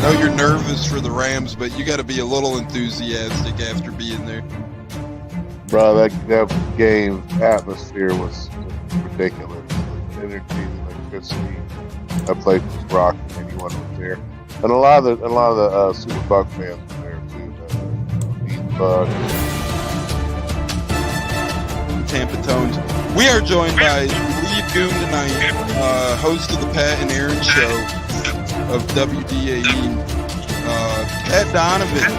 know you're nervous for the Rams, but you got to be a little enthusiastic after being there. Bro, that game atmosphere was ridiculous. The energy, the electricity. That place was rocking. Anyone was there, and a lot of the Super Buck fans were there too. The Bucs. Tampa Tones. We are joined by lead goon tonight, host of the Pat and Aaron Show of WDAE, Pat Donovan.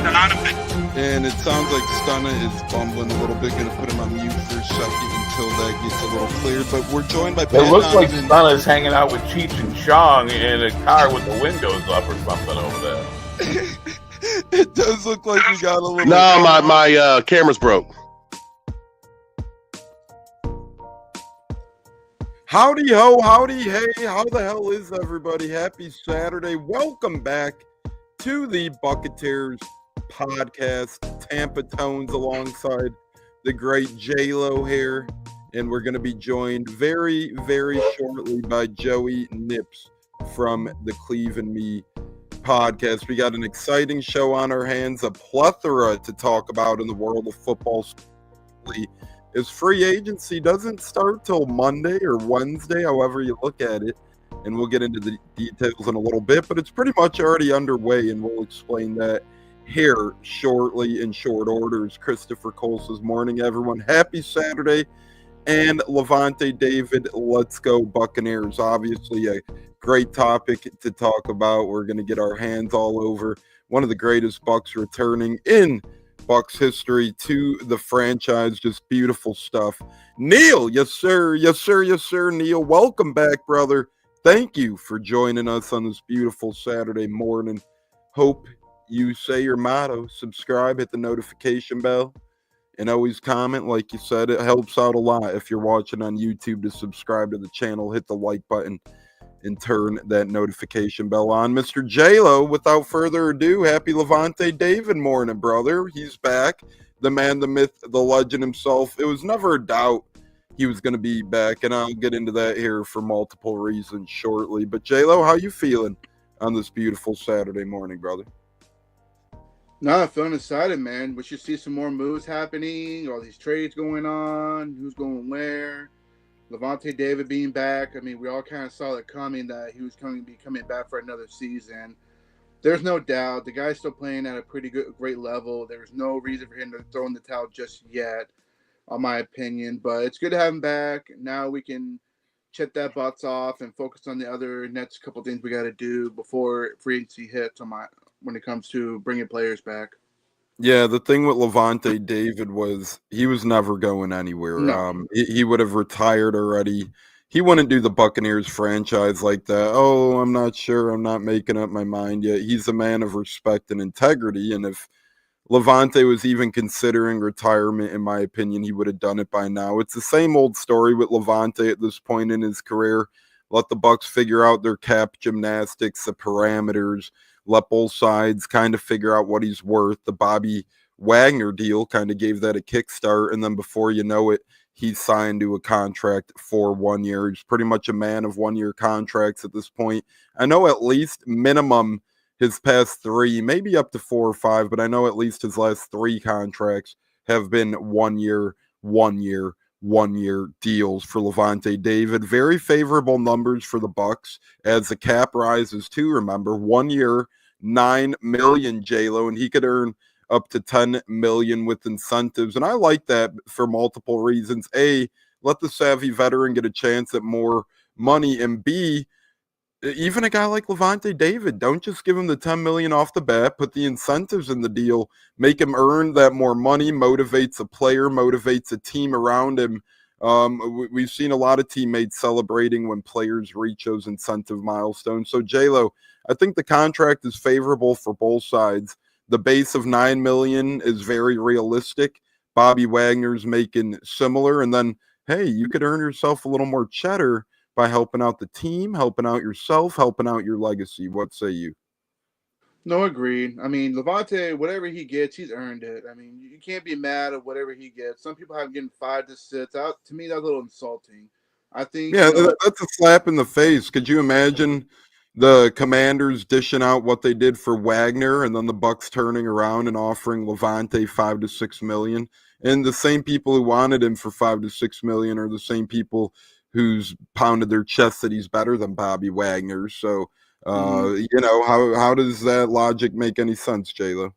And it sounds like Stunna is bumbling a little bit. Going to put him on mute for a second until that gets a little clear. But we're joined by Pat It looks like Donovan. Stunna's hanging out with Cheech and Chong in a car with the windows up or something over there. It does look like we got a little... No, my camera's broke. Howdy ho, howdy hey, how the hell is everybody? Happy Saturday. Welcome back to the Buccaneers podcast, Tampa Tones alongside the great J-Lo here. And we're going to be joined very, very shortly by Joey Nips from the CLEVE and Me podcast. We got an exciting show on our hands, a plethora to talk about in the world of football. Is free agency doesn't start till Monday or Wednesday, however you look at it, and we'll get into the details in a little bit, but it's pretty much already underway, and we'll explain that here shortly in short orders. Christopher Coles this morning, everyone. Happy Saturday, and Lavonte David, let's go Buccaneers. Obviously a great topic to talk about. We're going to get our hands all over one of the greatest Bucs returning in Bucs history to the franchise. Just beautiful stuff. Neil, yes sir, Neil, welcome back, brother. Thank you for joining us on this beautiful Saturday morning. Hope you say your motto, subscribe, hit the notification bell, and always comment. Like you said, it helps out a lot if you're watching on YouTube to subscribe to the channel, hit the like button, and turn that notification bell on. Mr. J-Lo, without further ado, happy Lavonte David morning, brother. He's back. The man, the myth, the legend himself. It was never a doubt he was going to be back, and I'll get into that here for multiple reasons shortly. But J-Lo, how you feeling on this beautiful Saturday morning, brother? No, I'm feeling excited, man. We should see some more moves happening, all these trades going on, who's going where. Lavonte David being back. I mean, we all kind of saw it coming that he was coming back for another season. There's no doubt the guy's still playing at a great level. There's no reason for him to throw in the towel just yet, in my opinion. But it's good to have him back. Now we can check that box off and focus on the other next couple things we got to do before free agency hits when it comes to bringing players back. Yeah, the thing with Lavonte David was he was never going anywhere. No. He would have retired already. He wouldn't do the Buccaneers franchise like that. Oh, I'm not sure. I'm not making up my mind yet. He's a man of respect and integrity. And if Lavonte was even considering retirement, in my opinion, he would have done it by now. It's the same old story with Lavonte at this point in his career. Let the Bucs figure out their cap gymnastics, the parameters. Let both sides kind of figure out what he's worth. The Bobby Wagner deal kind of gave that a kickstart, and then before you know it, he signed to a contract for 1 year. He's pretty much a man of 1 year contracts at this point. I know at least minimum his past three, maybe up to 4 or 5, but I know at least his last 3 contracts have been 1 year deals for Lavonte David. Very favorable numbers for the Bucs as the cap rises too. Remember, 1 year, $9 million, J-Lo, and he could earn up to $10 million with incentives. And I like that for multiple reasons. A, let the savvy veteran get a chance at more money, and B, even a guy like Lavonte David, don't just give him the $10 million off the bat, put the incentives in the deal, make him earn that more money, motivates a player, motivates a team around him. We've seen a lot of teammates celebrating when players reach those incentive milestones. So J-Lo, I think the contract is favorable for both sides. The base of $9 million is very realistic. Bobby Wagner's making similar, and then, hey, you could earn yourself a little more cheddar by helping out the team, helping out yourself, helping out your legacy. What say you? No, agreed. I mean, Lavonte, whatever he gets, he's earned it. I mean, you can't be mad at whatever he gets. Some people have him getting 5 to 6. To me, that's a little insulting. I think. Yeah, that's a slap in the face. Could you imagine the Commanders dishing out what they did for Wagner, and then the Bucs turning around and offering Lavonte $5 to $6 million. And the same people who wanted him for $5 to $6 million are the same people who's pounded their chest that he's better than Bobby Wagner. So, how does that logic make any sense, Jayla?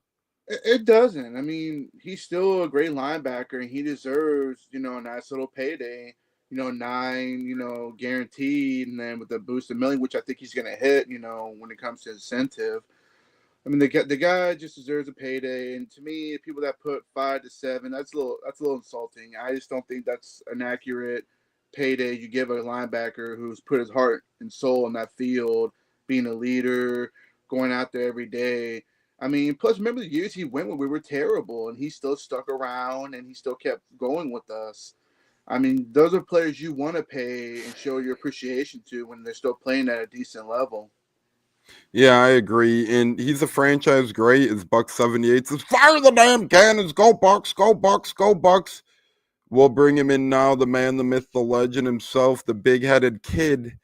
It doesn't. I mean, he's still a great linebacker, and he deserves, a nice little payday. 9, guaranteed, and then with the boost of million, which I think he's going to hit, when it comes to incentive. I mean, the guy just deserves a payday, and to me, people that put 5 to 7, that's a little insulting. I just don't think that's an accurate payday you give a linebacker who's put his heart and soul in that field, being a leader, going out there every day. I mean, plus remember the years he went when we were terrible, and he still stuck around, and he still kept going with us. I mean, those are players you want to pay and show your appreciation to when they're still playing at a decent level. Yeah, I agree. And he's a franchise great. As Buck 78 says, fire the damn cannons, go Bucs, go Bucs, go Bucs. We'll bring him in now, the man, the myth, the legend himself, the big-headed kid,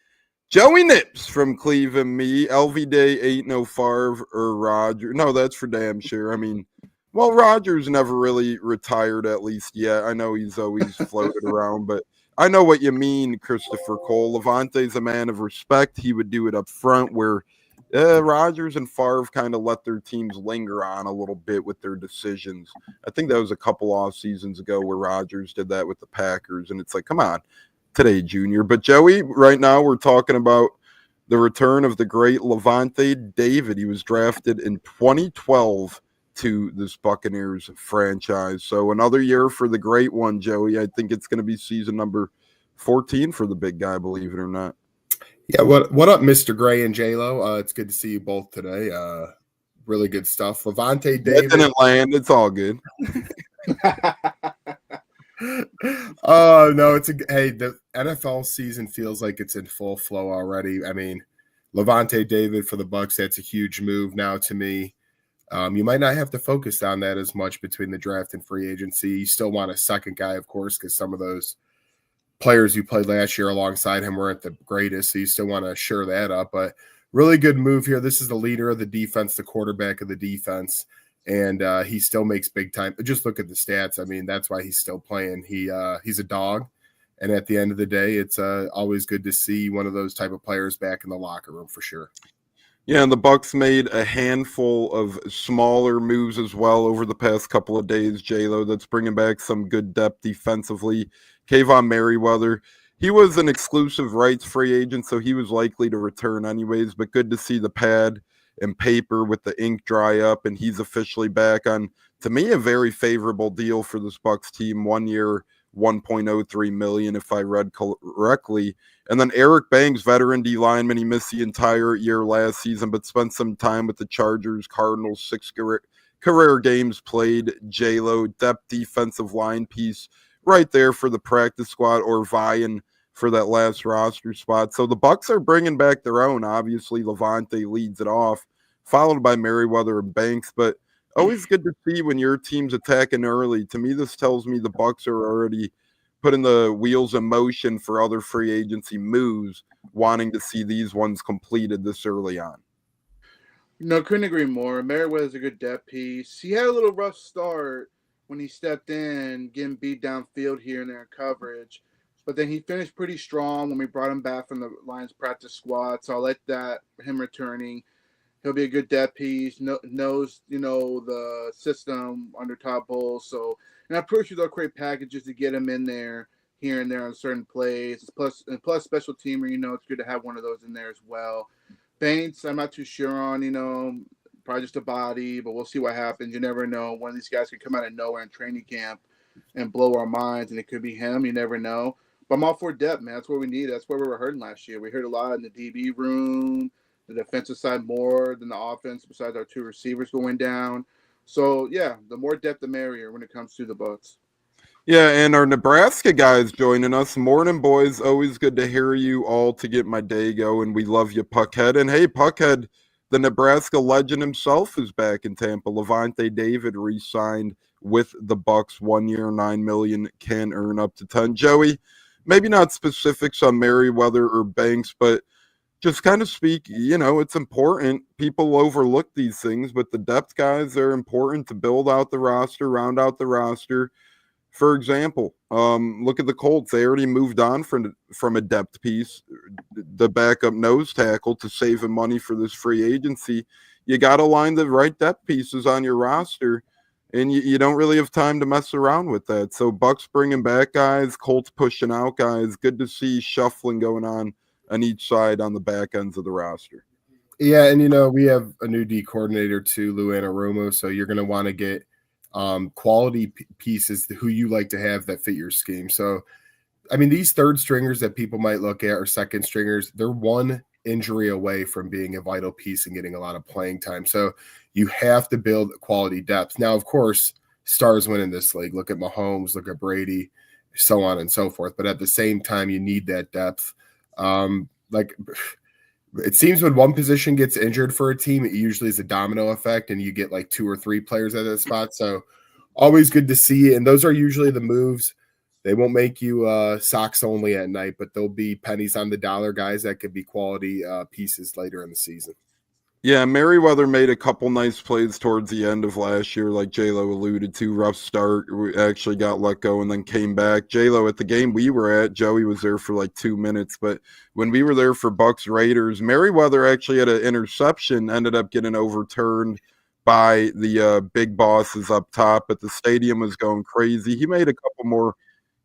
Joey Nips from CLEVE and me. LV Day ain't no Favre or Roger. No, that's for damn sure. I mean, well, Rodgers never really retired, at least yet. I know he's always floated around, but I know what you mean, Christopher Cole. Lavonte's a man of respect. He would do it up front, where Rodgers and Favre kind of let their teams linger on a little bit with their decisions. I think that was a couple off seasons ago where Rodgers did that with the Packers, and it's like, come on, today, Junior. But Joey, right now we're talking about the return of the great Lavonte David. He was drafted in 2012 to this Buccaneers franchise. So another year for the great one, Joey. I think it's going to be season number 14 for the big guy, believe it or not. Yeah, what up, Mr. Gray and J-Lo? It's good to see you both today. Really good stuff. Lavonte David. That didn't land. It's all good. Oh, no, the NFL season feels like it's in full flow already. I mean, Lavonte David for the Bucs, that's a huge move now to me. You might not have to focus on that as much between the draft and free agency. You still want a second guy, of course, because some of those players you played last year alongside him weren't the greatest, so you still want to shore that up. But really good move here. This is the leader of the defense, the quarterback of the defense, and he still makes big time. Just look at the stats. I mean, that's why he's still playing. He's a dog, and at the end of the day, it's always good to see one of those type of players back in the locker room for sure. Yeah, and the Bucs made a handful of smaller moves as well over the past couple of days, J-Lo, that's bringing back some good depth defensively. Kayvon Merriweather, he was an exclusive rights free agent, so he was likely to return anyways, but good to see the pad and paper with the ink dry up, and he's officially back on, to me, a very favorable deal for this Bucs team. 1 year, $1.03 million, if I read correctly. And then Eric Banks, veteran D lineman, he missed the entire year last season, but spent some time with the Chargers, Cardinals, 6 career games played. J-Lo, depth defensive line piece right there for the practice squad, or vying for that last roster spot. So the Bucs are bringing back their own. Obviously, Lavonte leads it off, followed by Merriweather and Banks, but always good to see when your team's attacking early. To me, this tells me the Bucs are already putting the wheels in motion for other free agency moves, wanting to see these ones completed this early on. No, couldn't agree more. Merriweather's a good depth piece. He had a little rough start when he stepped in, getting beat downfield here and there in coverage. But then he finished pretty strong when we brought him back from the Lions practice squad. So I like that, him returning. He'll be a good depth piece, knows, the system under Todd Bowles. So, and I'm pretty sure they'll create packages to get him in there, here and there on certain plays. Plus special teamer, it's good to have one of those in there as well. Banks, I'm not too sure on, probably just a body, but we'll see what happens. You never know. One of these guys could come out of nowhere in training camp and blow our minds, and it could be him. You never know. But I'm all for depth, man. That's what we need. That's where we were hurting last year. We heard a lot in the DB room, the defensive side more than the offense, besides our 2 receivers going down. So, yeah, the more depth, the merrier when it comes to the Bucs. Yeah, and our Nebraska guys joining us. Morning, boys. Always good to hear you all to get my day going. We love you, Puckhead. And, hey, Puckhead, the Nebraska legend himself is back in Tampa. Lavonte David re-signed with the Bucs. 1 year, $9 million, can earn up to 10. Joey, maybe not specifics on Merriweather or Banks, but just kind of speak, it's important. People overlook these things, but the depth guys are important to build out the roster, round out the roster. For example, look at the Colts. They already moved on from a depth piece, the backup nose tackle, to saving money for this free agency. You got to line the right depth pieces on your roster, and you don't really have time to mess around with that. So Bucs bringing back guys, Colts pushing out guys. Good to see shuffling going on each side on the back ends of the roster. Yeah, and we have a new D coordinator too, Lou Anarumo. So you're going to want to get quality pieces who you like to have that fit your scheme. So, I mean, these third stringers that people might look at or second stringers, they're one injury away from being a vital piece and getting a lot of playing time. So you have to build quality depth. Now, of course, stars win in this league. Look at Mahomes, look at Brady, so on and so forth. But at the same time, you need that depth. It seems when one position gets injured for a team, it usually is a domino effect, and you get like 2 or 3 players at that spot. So always good to see. And those are usually the moves. They won't make you socks only at night, but they'll be pennies on the dollar guys that could be quality pieces later in the season. Yeah, Merriweather made a couple nice plays towards the end of last year, like J-Lo alluded to. Rough start. We actually got let go and then came back. J-Lo, at the game we were at, Joey was there for like 2 minutes, but when we were there for Bucs Raiders, Merriweather actually had an interception, ended up getting overturned by the big bosses up top, but the stadium was going crazy. He made a couple more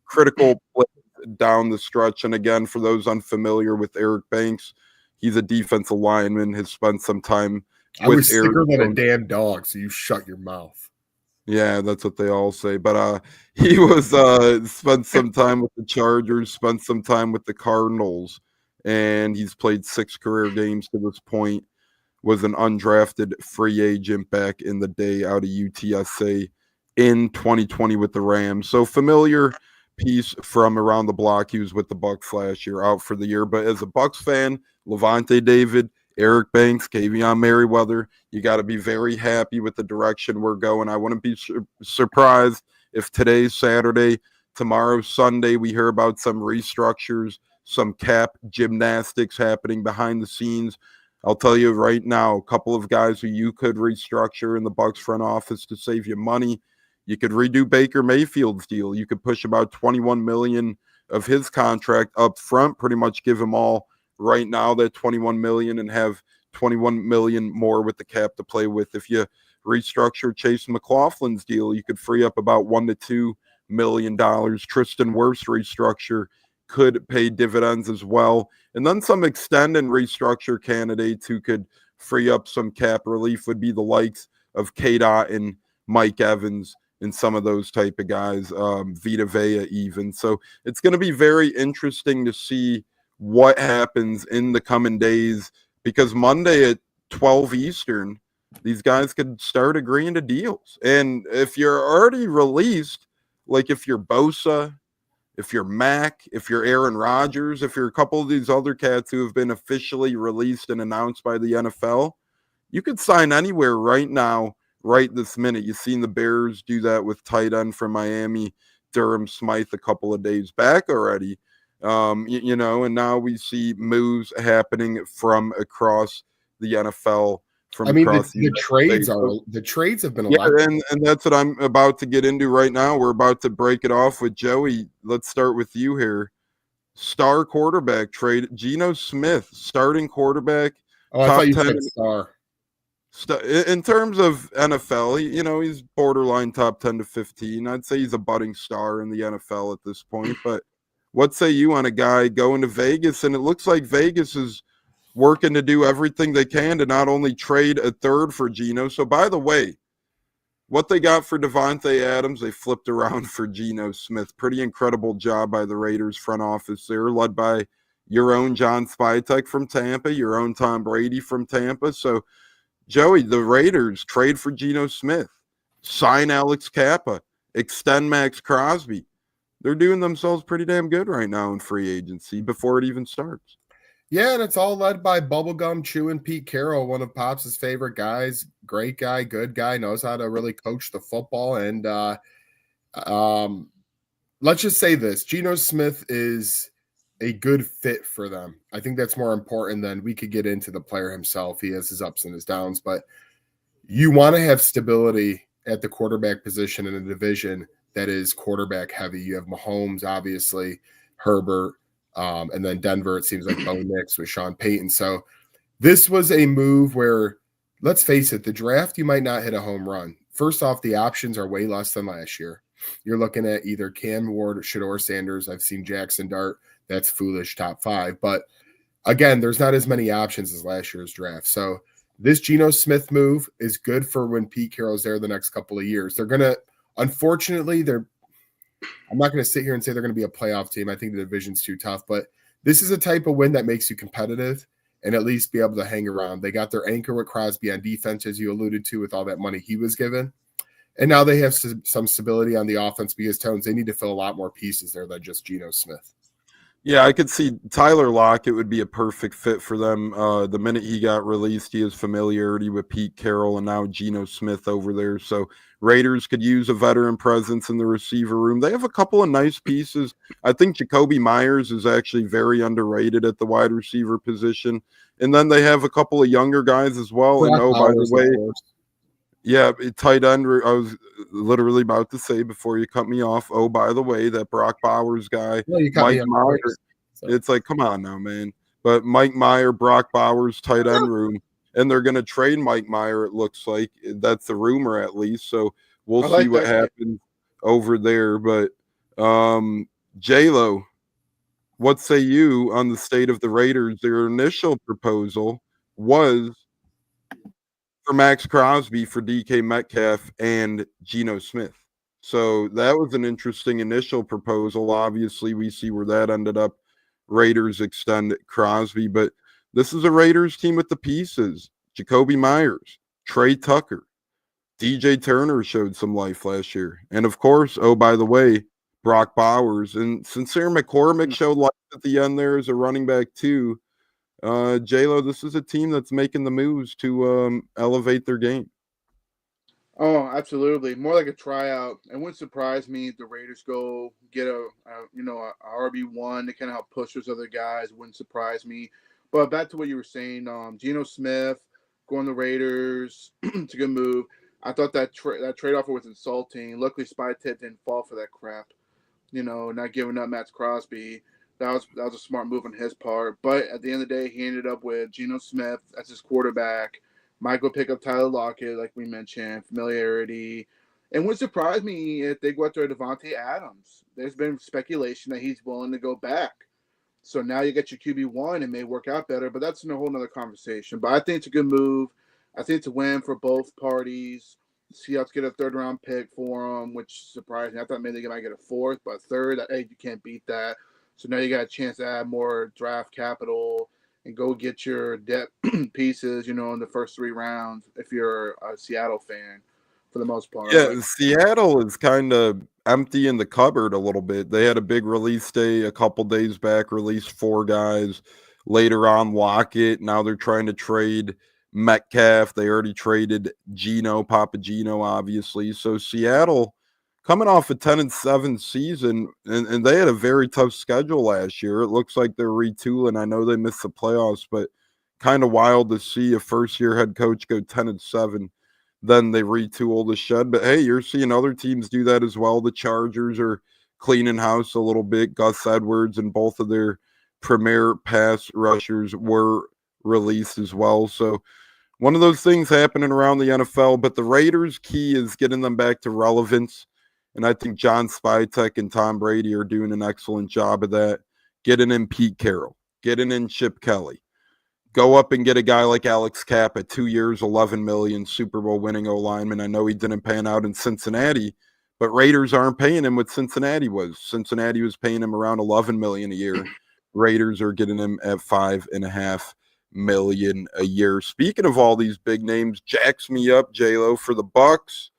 critical plays down the stretch, and again, for those unfamiliar with Eric Banks, he's a defensive lineman, has spent some time I with was sicker than a damn dog, so you shut your mouth. Yeah, that's what they all say. But he was spent some time with the Chargers, spent some time with the Cardinals, and he's played 6 career games to this point. Was an undrafted free agent back in the day out of UTSA in 2020 with the Rams. So familiar piece from around the block. He was with the Bucs last year, out for the year. But as a Bucs fan, Lavonte David, Eric Banks, Kavion Merriweather, you got to be very happy with the direction we're going. I wouldn't be surprised if today's Saturday, tomorrow's Sunday, we hear about some restructures, some cap gymnastics happening behind the scenes. I'll tell you right now, a couple of guys who you could restructure in the Bucs front office to save you money. You could redo Baker Mayfield's deal. You could push about $21 million of his contract up front, pretty much give him all right now, that $21 million, and have $21 million more with the cap to play with. If you restructure Chase McLaughlin's deal, you could free up about $1 to $2 million. Tristan Wirfs restructure could pay dividends as well. And then some extend and restructure candidates who could free up some cap relief would be the likes of K-Dot and Mike Evans and some of those type of guys, Vita Vea even. So it's going to be very interesting to see what happens in the coming days, because Monday at 12 Eastern, these guys could start agreeing to deals. And if you're already released, like if you're Bosa, if you're Mac, if you're Aaron Rodgers, if you're a couple of these other cats who have been officially released and announced by the NFL, you could sign anywhere right now, right this minute. You've seen the Bears do that with tight end from Miami, Durham Smythe, a couple of days back already. And now we see moves happening from across the NFL. The trades have been a lot. And that's what I'm about to get into right now. We're about to break it off with Joey. Let's start with you here. Star quarterback trade, Geno Smith, starting quarterback. Oh, I thought you said star. In terms of NFL, he's borderline top 10 to 15. I'd say he's a budding star in the NFL at this point. But what say you on a guy going to Vegas? And it looks like Vegas is working to do everything they can to not only trade a third for Geno. So, by the way, what they got for Devontae Adams, they flipped around for Geno Smith. Pretty incredible job by the Raiders front office there, led by your own John Spytek from Tampa, your own Tom Brady from Tampa. So, Joey, the Raiders trade for Geno Smith, sign Alex Kappa, extend Max Crosby. They're doing themselves pretty damn good right now in free agency before it even starts. Yeah, and it's all led by bubblegum chewing Pete Carroll, one of Pops' favorite guys. Great guy, good guy, knows how to really coach the football. And let's just say this. Geno Smith is a good fit for them. I think that's more important than we could get into the player himself. He has his ups and his downs, but you want to have stability at the quarterback position in a division that is quarterback heavy. You have Mahomes, obviously, Herbert, and then Denver, it seems like Bo Nix with Sean Payton. So this was a move where, let's face it, the draft, you might not hit a home run. First off, the options are way less than last year. You're looking at either Cam Ward, Shador Sanders. I've seen Jackson Dart. That's foolish, top 5. But again, there's not as many options as last year's draft. So this Geno Smith move is good for when Pete Carroll's there the next couple of years. They're going to, unfortunately, I'm not going to sit here and say they're going to be a playoff team. I think the division's too tough. But this is a type of win that makes you competitive and at least be able to hang around. They got their anchor with Crosby on defense, as you alluded to, with all that money he was given. And now they have some stability on the offense because Tones, they need to fill a lot more pieces there than just Geno Smith. Yeah, I could see Tyler Lockett would be a perfect fit for them. The minute he got released, he has familiarity with Pete Carroll and now Geno Smith over there. So Raiders could use a veteran presence in the receiver room. They have a couple of nice pieces. I think Jacoby Myers is actually very underrated at the wide receiver position. And then they have a couple of younger guys as well. And by the way, yeah, tight end, I was literally about to say before you cut me off, by the way, that Brock Bowers guy, Mike Meyer, it's like, come on now, man. But Mike Meyer, Brock Bowers, tight end room, and they're going to trade Mike Meyer, it looks like. That's the rumor at least, so we'll see what happens over there. But J-Lo, what say you on the state of the Raiders? Their initial proposal was for Max Crosby, for DK Metcalf, and Geno Smith. So that was an interesting initial proposal. Obviously, we see where that ended up. Raiders extend Crosby, but this is a Raiders team with the pieces. Jacoby Myers, Trey Tucker, DJ Turner showed some life last year. And of course, by the way, Brock Bowers. And Sincere McCormick showed life at the end there as a running back too. J-Lo, this is a team that's making the moves to elevate their game. Oh, absolutely. More like a tryout. It wouldn't surprise me if the Raiders go get a RB1 to kind of help push those other guys. Wouldn't surprise me. But back to what you were saying, Geno Smith going to the Raiders, it's a good move. I thought that trade offer was insulting. Luckily, Spy Tip didn't fall for that crap. Not giving up Max Crosby. That was a smart move on his part. But at the end of the day, he ended up with Geno Smith as his quarterback. Might go pick up Tyler Lockett, like we mentioned, familiarity. And wouldn't surprise me if they go after Lavonte Adams. There's been speculation that he's willing to go back. So now you get your QB1. It may work out better, but that's a whole nother conversation. But I think it's a good move. I think it's a win for both parties. Seahawks get a third-round pick for them, which surprised me. I thought maybe they might get a fourth, but a third, hey, you can't beat that. So now you got a chance to add more draft capital and go get your depth pieces, in the first 3 rounds if you're a Seattle fan for the most part. Yeah, Seattle is kind of empty in the cupboard a little bit. They had a big release day a couple days back, released 4 guys. Later on, Lockett. Now they're trying to trade Metcalf. They already traded Geno, Papa Geno, obviously. So Seattle, coming off a 10-7 season, and they had a very tough schedule last year. It looks like they're retooling. I know they missed the playoffs, but kind of wild to see a first-year head coach go 10-7. Then they retool the shed. But, hey, you're seeing other teams do that as well. The Chargers are cleaning house a little bit. Gus Edwards and both of their premier pass rushers were released as well. So one of those things happening around the NFL. But the Raiders' key is getting them back to relevance. And I think John Spytek and Tom Brady are doing an excellent job of that. Getting in Pete Carroll, getting in Chip Kelly. Go up and get a guy like Alex Kappa, 2 years, $11 million, Super Bowl winning O-lineman. I know he didn't pan out in Cincinnati, but Raiders aren't paying him what Cincinnati was. Cincinnati was paying him around $11 million a year. Raiders are getting him at $5.5 million a year. Speaking of all these big names, jacks me up, J-Lo, for the Bucs.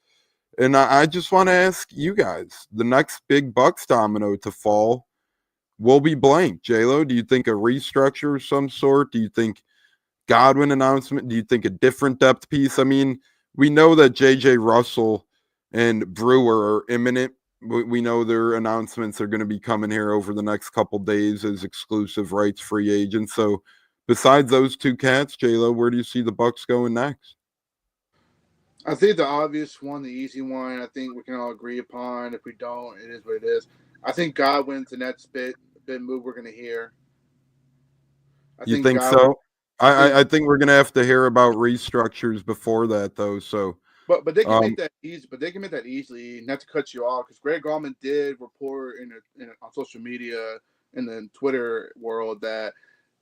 And I just want to ask you guys, the next big Bucs domino to fall will be blank. J-Lo, do you think a restructure of some sort? Do you think Godwin announcement? Do you think a different depth piece? I mean, we know that J.J. Russell and Brewer are imminent. we know their announcements are going to be coming here over the next couple days as exclusive rights free agents. So besides those two cats, J-Lo, where do you see the Bucs going next? I think the obvious one, the easy one, I think we can all agree upon. If we don't, it is what it is. I think Godwin's the next bit move we're going to hear. You think so? I think we're going to have to hear about restructures before that, though. So, but they can make that easy. But they can make that easily. Not to cut you off, because Greg Allman did report on social media in the Twitter world that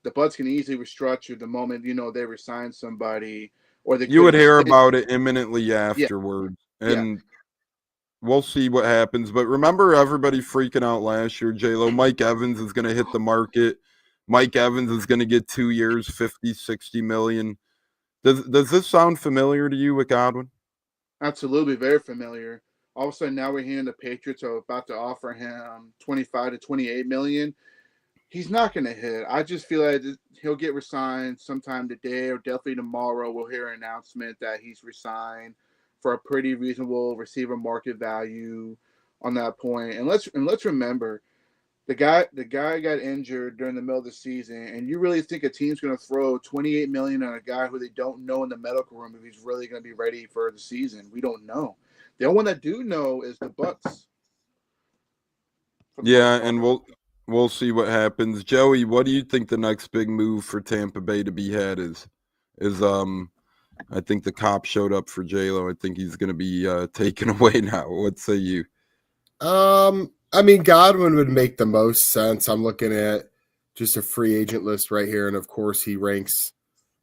the Bucs can easily restructure the moment they resign somebody, or they you would hear about it imminently afterwards, and we'll see what happens. But remember, everybody freaking out last year. J-Lo, Mike Evans is going to hit the market. Mike Evans is going to get 2 years, 50, 60 million. Does this sound familiar to you with Godwin? Absolutely, very familiar. All of a sudden, now we're hearing the Patriots are about to offer him 25 to 28 million. He's not going to hit. I just feel like he'll get resigned sometime today or definitely tomorrow. We'll hear an announcement that he's resigned for a pretty reasonable receiver market value on that point. And let's remember, the guy got injured during the middle of the season, and you really think a team's going to throw $28 million on a guy who they don't know in the medical room if he's really going to be ready for the season? We don't know. The only one that do know is the Bucs. Yeah, and we'll see what happens. Joey, what do you think the next big move for Tampa Bay to be had is? I think the cop showed up for J-Lo. I think he's going to be taken away now. What say you? I mean, Godwin would make the most sense. I'm looking at just a free agent list right here, and of course, he ranks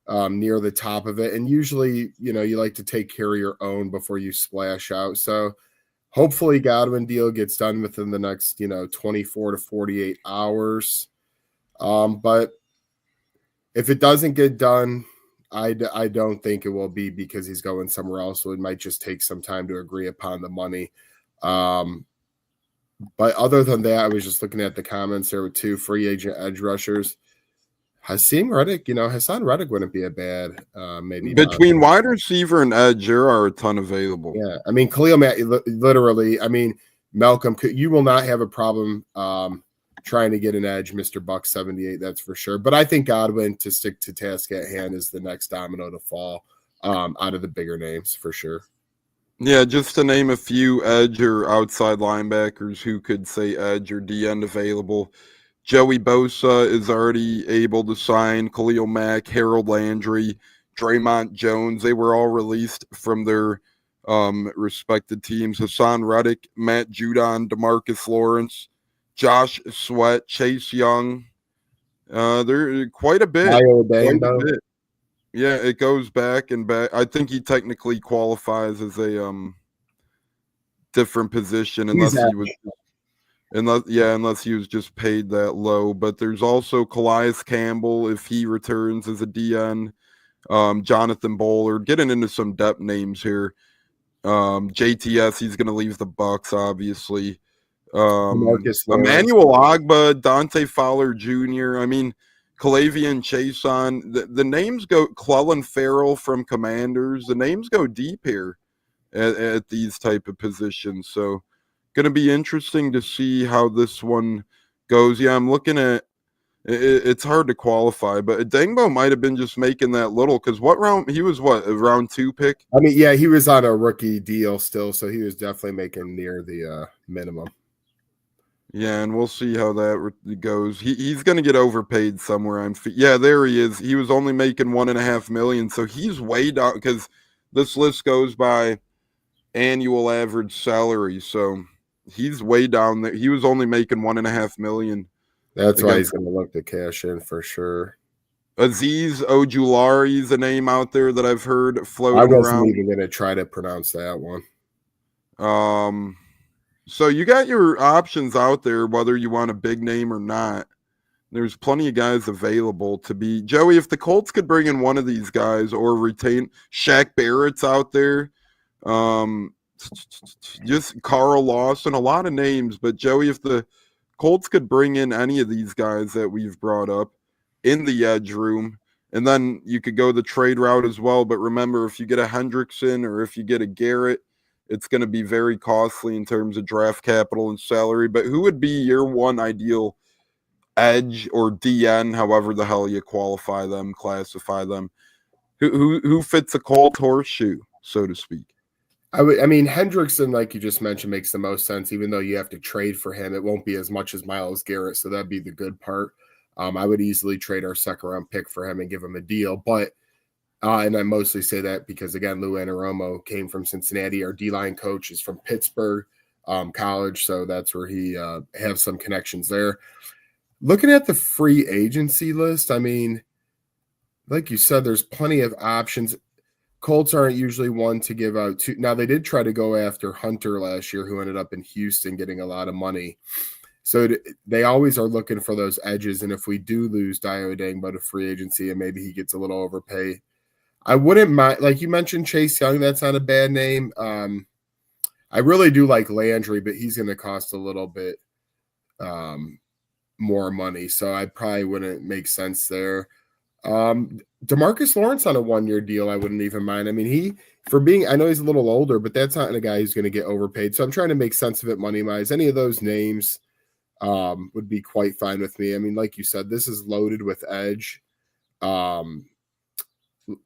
near the top of it. And usually, you like to take care of your own before you splash out. So hopefully, Godwin deal gets done within the next 24 to 48 hours. But if it doesn't get done, I don't think it will be because he's going somewhere else. So it might just take some time to agree upon the money. But other than that, I was just looking at the comments there with 2 free agent edge rushers. Hassan Reddick wouldn't be a bad maybe. Between wide receiver and edge, there are a ton available. Yeah, I mean, Khalil Mack, literally, Malcolm, you will not have a problem trying to get an edge, Mr. Buck 78, that's for sure. But I think Godwin, to stick to task at hand, is the next domino to fall out of the bigger names for sure. Yeah, just to name a few edge or outside linebackers who could say edge or D-end available. Joey Bosa is already able to sign. Khalil Mack, Harold Landry, Draymond Jones. They were all released from their respected teams. Hassan Reddick, Matt Judon, DeMarcus Lawrence, Josh Sweat, Chase Young. They're quite a bit. Yeah, it goes back and back. I think he technically qualifies as a different position unless he was just paid that low. But there's also Calais Campbell if he returns as a DN. Jonathan Bullard, getting into some depth names here. JTS, he's going to leave the Bucs, obviously. Emmanuel Ogbah, Dante Fowler Jr. I mean, Calavian Chason. The names go. Clellan Farrell from Commanders. The names go deep here at these type of positions. So, going to be interesting to see how this one goes. Yeah, I'm looking at. It's hard to qualify, but Dengbo might have been just making that little because what round he was? What, a round 2 pick? I mean, yeah, he was on a rookie deal still, so he was definitely making near the minimum. Yeah, and we'll see how that goes. He's going to get overpaid somewhere. Yeah, there he is. He was only making $1.5 million, so he's way down because this list goes by annual average salary. So he's way down there. He was only making $1.5 million. That's why he's going to look to cash in for sure. Azeez Ojulari is a name out there that I've heard floating around. I wasn't even going to try to pronounce that one. So you got your options out there, whether you want a big name or not. There's plenty of guys available to be. Joey, if the Colts could bring in one of these guys or retain Shaq Barrett's out there, just Carl Lawson, a lot of names. But Joey, if the Colts could bring in any of these guys that we've brought up in the edge room, and then you could go the trade route as well. But remember, if you get a Hendrickson or if you get a Garrett, it's going to be very costly in terms of draft capital and salary. But who would be your one ideal edge or DN, however the hell you classify them? Who fits a Colt horseshoe, so to speak? I mean, Hendrickson, like you just mentioned, makes the most sense. Even though you have to trade for him, it won't be as much as Myles Garrett, so that'd be the good part. I would easily trade our second-round pick for him and give him a deal, but and I mostly say that because, again, Lou Anarumo came from Cincinnati. Our D-line coach is from Pittsburgh College, so that's where he has some connections there. Looking at the free agency list, I mean, like you said, there's plenty of options. Colts aren't usually one to give out two. Now, they did try to go after Hunter last year, who ended up in Houston getting a lot of money. So they always are looking for those edges. And if we do lose Dio Dangbo to free agency and maybe he gets a little overpaid, I wouldn't mind. Like you mentioned, Chase Young, that's not a bad name. I really do like Landry, but he's going to cost a little bit more money. So I probably wouldn't make sense there. DeMarcus Lawrence on a 1-year deal, I wouldn't even mind. I mean, I know he's a little older, but that's not a guy who's going to get overpaid. So I'm trying to make sense of it money-wise. Any of those names would be quite fine with me. I mean, like you said, this is loaded with edge.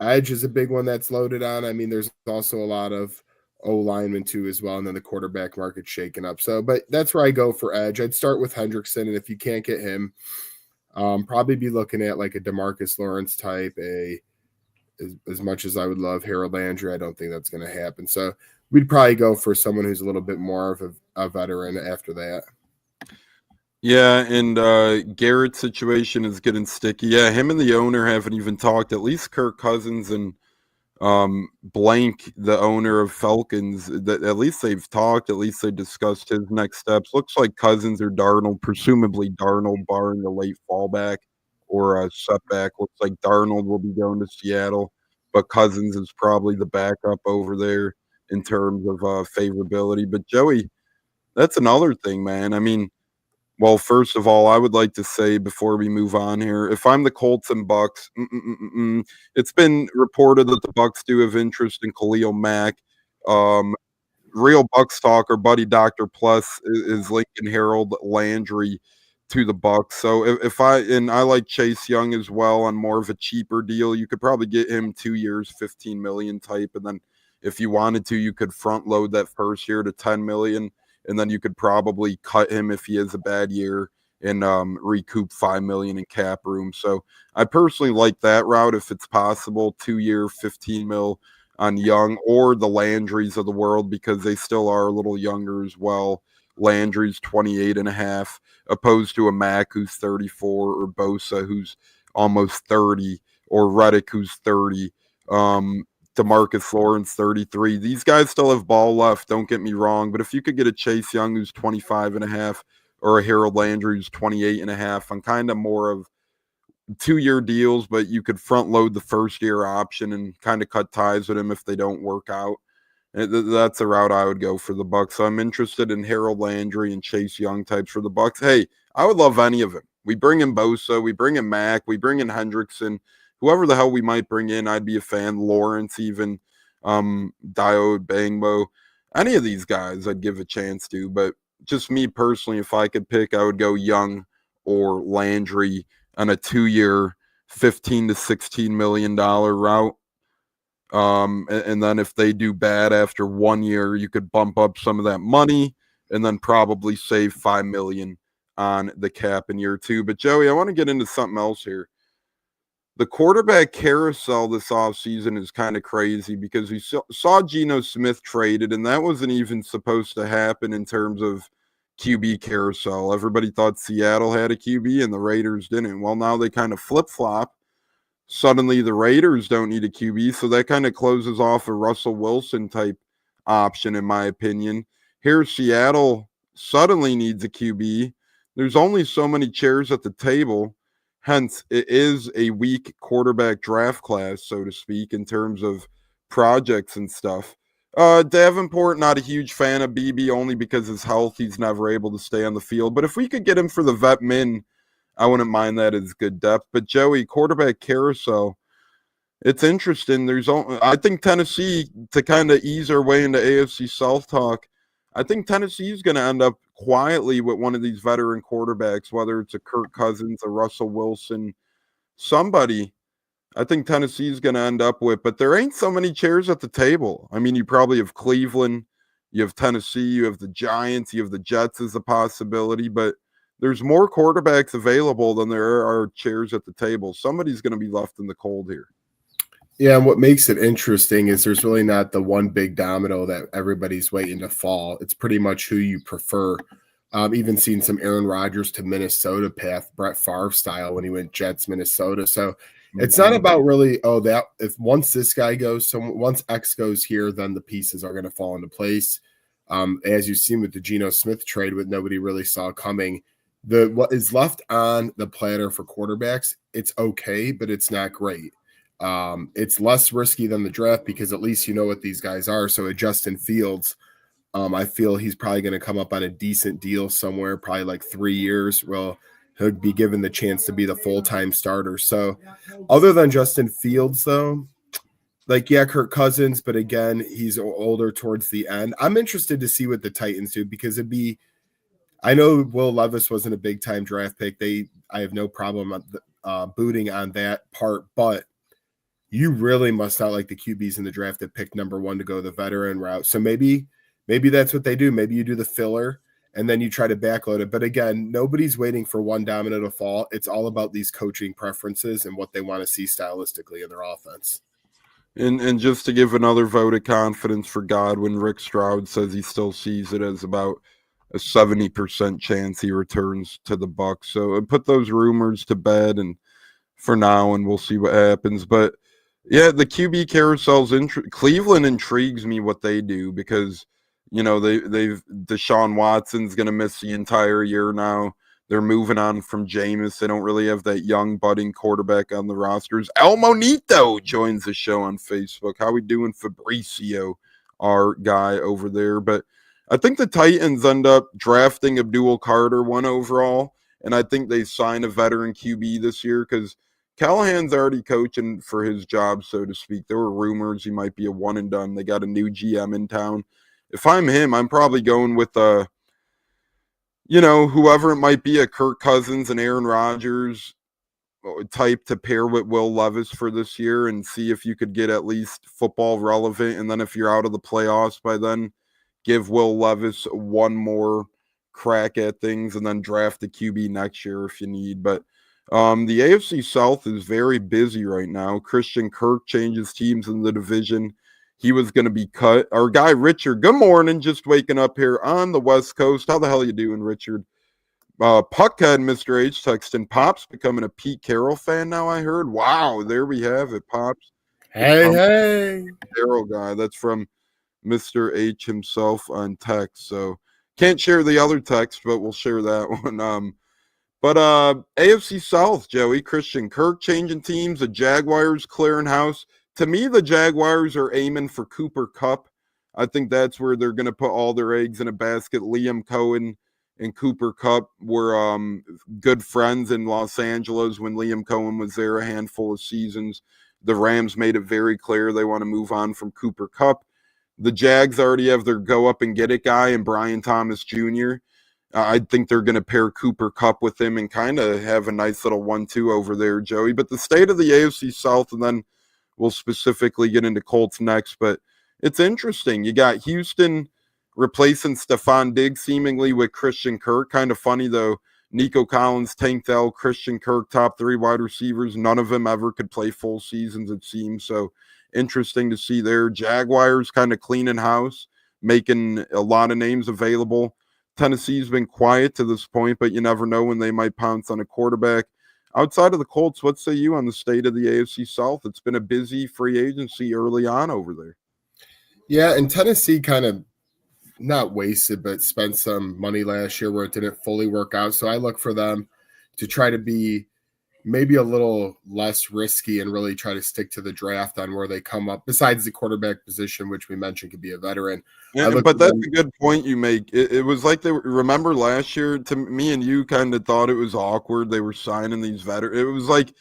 Edge is a big one that's loaded on. I mean, there's also a lot of O-linemen too as well, and then the quarterback market's shaken up. So, but that's where I go for edge. I'd start with Hendrickson, and if you can't get him, probably be looking at like a DeMarcus Lawrence type. As much as I would love Harold Landry, I don't think that's going to happen. So we'd probably go for someone who's a little bit more of a veteran after that. Yeah, and Garrett's situation is getting sticky. Yeah, him and the owner haven't even talked. At least Kirk Cousins and Blank, the owner of Falcons, that at least they've talked. At least they discussed his next steps. Looks like Cousins or Darnold, presumably Darnold, barring a late fallback or a setback. Looks like Darnold will be going to Seattle, but Cousins is probably the backup over there in terms of favorability. But Joey, that's another thing, man. I mean, well, first of all, I would like to say before we move on here, if I'm the Colts and Bucs, it's been reported that the Bucs do have interest in Khalil Mack. Real Bucs talker, buddy Dr. Plus is linking Harold Landry to the Bucs. So if I like Chase Young as well on more of a cheaper deal, you could probably get him 2 years, $15 million type, and then if you wanted to, you could front load that first year to $10 million. And then you could probably cut him if he has a bad year and recoup $5 million in cap room. So I personally like that route if it's possible. 2 year, $15 million on Young or the Landrys of the world, because they still are a little younger as well. Landry's 28.5, opposed to a Mack who's 34, or Bosa who's almost 30, or Reddick who's 30. DeMarcus Lawrence, 33. These guys still have ball left, don't get me wrong, but if you could get a Chase Young who's 25.5 or a Harold Landry who's 28.5 on kind of more of 2-year deals, but you could front load the first year option and kind of cut ties with him if they don't work out. That's a route I would go for the Bucs. So I'm interested in Harold Landry and Chase Young types for the Bucs. Hey, I would love any of them. We bring in Bosa, we bring in Mack, we bring in Hendrickson. Whoever the hell we might bring in, I'd be a fan. Lawrence, even Dio Bangbo. Any of these guys I'd give a chance to. But just me personally, if I could pick, I would go Young or Landry on a 2-year, $15 to $16 million route. And then if they do bad after 1 year, you could bump up some of that money and then probably save $5 million on the cap in year 2. But Joey, I want to get into something else here. The quarterback carousel this offseason is kind of crazy because we saw Geno Smith traded, and that wasn't even supposed to happen in terms of QB carousel. Everybody thought Seattle had a QB and the Raiders didn't. Well, now they kind of flip-flop. Suddenly the Raiders don't need a QB, so that kind of closes off a Russell Wilson type option, in my opinion. Here, Seattle suddenly needs a QB. There's only so many chairs at the table. Hence, it is a weak quarterback draft class, so to speak, in terms of projects and stuff. Davenport, not a huge fan of BB, only because his health, he's never able to stay on the field. But if we could get him for the vet min, I wouldn't mind that as good depth. But Joey, quarterback carousel, it's interesting. I think Tennessee, to kind of ease our way into AFC South talk, I think Tennessee is going to end up quietly with one of these veteran quarterbacks, whether it's a Kirk Cousins, a Russell Wilson, somebody. I think Tennessee is going to end up with, but there ain't so many chairs at the table. I mean, you probably have Cleveland, you have Tennessee, you have the Giants, you have the Jets as a possibility, but there's more quarterbacks available than there are chairs at the table. Somebody's going to be left in the cold here. Yeah, and what makes it interesting is there's really not the one big domino that everybody's waiting to fall. It's pretty much who you prefer. Even seen some Aaron Rodgers to Minnesota path, Brett Favre style when he went Jets, Minnesota. So it's not about really, that if once this guy goes, once X goes here, then the pieces are going to fall into place. As you've seen with the Geno Smith trade, what nobody really saw coming, what is left on the platter for quarterbacks, it's okay, but it's not great. It's less risky than the draft because at least you know what these guys are. So at Justin Fields, I feel he's probably going to come up on a decent deal somewhere, probably like 3 years. Well, he'll be given the chance to be the full-time starter. So other than Justin Fields, though, Kirk Cousins, but again, he's older towards the end. I'm interested to see what the Titans do because I know Will Levis wasn't a big-time draft pick. I have no problem booting on that part, but you really must not like the QBs in the draft that picked number 1 to go the veteran route. So maybe that's what they do. Maybe you do the filler and then you try to backload it. But again, nobody's waiting for one domino to fall. It's all about these coaching preferences and what they want to see stylistically in their offense. And just to give another vote of confidence for Godwin, Rick Stroud says he still sees it as about a 70% chance he returns to the Bucs. So put those rumors to bed and for now, and we'll see what happens. But yeah, the QB carousel's Cleveland intrigues me what they do because they've Deshaun Watson's going to miss the entire year now. They're moving on from Jameis. They don't really have that young budding quarterback on the rosters. El Monito joins the show on Facebook. How we doing, Fabricio, our guy over there? But I think the Titans end up drafting Abdul Carter 1 overall, and I think they sign a veteran QB this year because Callahan's already coaching for his job, so to speak. There were rumors he might be a one and done. They got a new GM in town. If I'm him, I'm probably going with whoever it might be, a Kirk Cousins and Aaron Rodgers type to pair with Will Levis for this year and see if you could get at least football relevant. And then if you're out of the playoffs by then, give Will Levis one more crack at things and then draft the QB next year if you need. But the AFC South is very busy right now. Christian Kirk changes teams in the division. He was going to be cut. Our guy, Richard, good morning. Just waking up here on the West Coast. How the hell you doing, Richard? Puckhead, Mr. H, texting. Pops becoming a Pete Carroll fan now, I heard. Wow, there we have it, Pops. Hey. Carroll guy. That's from Mr. H himself on text. So can't share the other text, but we'll share that one. But AFC South, Joey, Christian Kirk changing teams. The Jaguars clearing house. To me, the Jaguars are aiming for Cooper Kupp. I think that's where they're going to put all their eggs in a basket. Liam Cohen and Cooper Kupp were good friends in Los Angeles when Liam Cohen was there a handful of seasons. The Rams made it very clear they want to move on from Cooper Kupp. The Jags already have their go-up-and-get-it guy and Brian Thomas Jr. I think they're going to pair Cooper Kupp with him and kind of have a nice little 1-2 over there, Joey. But the state of the AFC South, and then we'll specifically get into Colts next, but it's interesting. You got Houston replacing Stephon Diggs seemingly with Christian Kirk. Kind of funny, though. Nico Collins, Tank Dell, Christian Kirk, top 3 wide receivers. None of them ever could play full seasons, it seems. So interesting to see there. Jaguars kind of cleaning house, making a lot of names available. Tennessee's been quiet to this point, but you never know when they might pounce on a quarterback. Outside of the Colts, what say you on the state of the AFC South? It's been a busy free agency early on over there. Yeah, and Tennessee kind of not wasted, but spent some money last year where it didn't fully work out. So I look for them to try to be maybe a little less risky and really try to stick to the draft on where they come up, besides the quarterback position, which we mentioned could be a veteran. Yeah, but that's a good point you make. It was like remember last year, to me and you kind of thought it was awkward. They were signing these veterans. It was like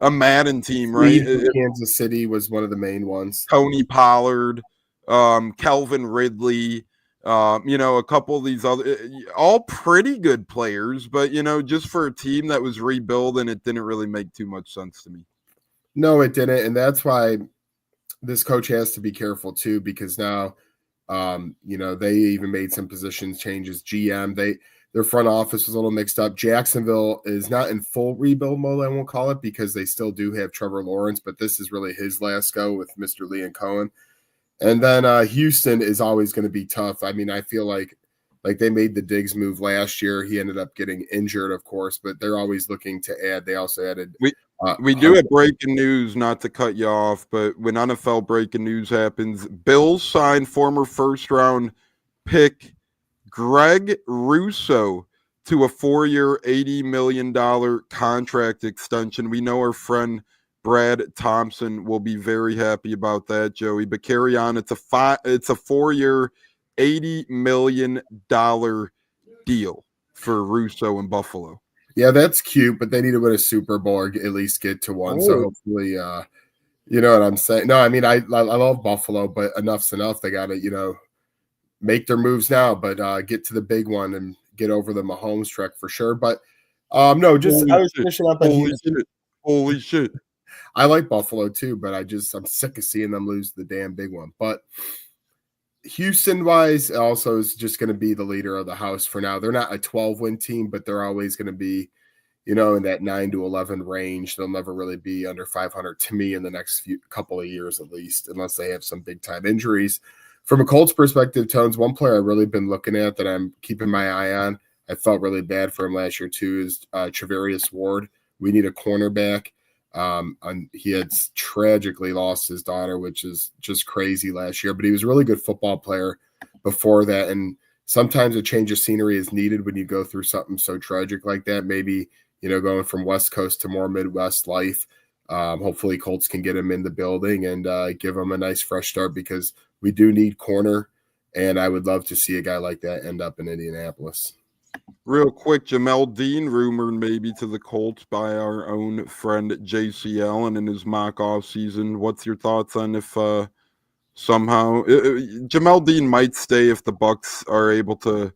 a Madden team, right? Kansas City was one of the main ones. Tony Pollard, Kelvin Ridley, a couple of these other, all pretty good players, but just for a team that was rebuilding, it didn't really make too much sense to me. No, it didn't, and that's why this coach has to be careful too, because now, they even made some positions changes. GM, their front office was a little mixed up. Jacksonville is not in full rebuild mode, I won't call it, because they still do have Trevor Lawrence, but this is really his last go with Mr. Liam Cohen. And then Houston is always going to be tough. I mean, I feel like they made the Diggs move last year. He ended up getting injured, of course, but they're always looking to add. They also added. We do have breaking news, not to cut you off, but when NFL breaking news happens, Bills signed former first-round pick Greg Rousseau to a 4-year, $80 million contract extension. We know our friend Brad Thompson will be very happy about that, Joey. But carry on. It's a 4-year, $80 million deal for Rousseau in Buffalo. Yeah, that's cute, but they need to win a Super Bowl or at least get to one. So hopefully, you know what I'm saying? No, I mean, I love Buffalo, but enough's enough. They got to, make their moves now, but get to the big one and get over the Mahomes trek for sure. But no, just I was finishing up on Houston. Holy shit. I like Buffalo too, but I'm sick of seeing them lose the damn big one. But Houston-wise, also is just going to be the leader of the house for now. They're not a 12-win team, but they're always going to be, in that 9 to 11 range. They'll never really be under 500 to me in the next couple of years at least, unless they have some big-time injuries. From a Colts perspective, Tones, one player I've really been looking at that I'm keeping my eye on, I felt really bad for him last year too, is Travarius Ward. We need a cornerback. And he had tragically lost his daughter, which is just crazy last year, but he was a really good football player before that. And sometimes a change of scenery is needed when you go through something so tragic like that. Maybe, going from West Coast to more Midwest life. Hopefully Colts can get him in the building and give him a nice fresh start, because we do need corner. And I would love to see a guy like that end up in Indianapolis. Real quick, Jamel Dean rumored maybe to the Colts by our own friend J.C. Allen in his mock off season. What's your thoughts on if somehow Jamel Dean might stay if the Bucs are able to,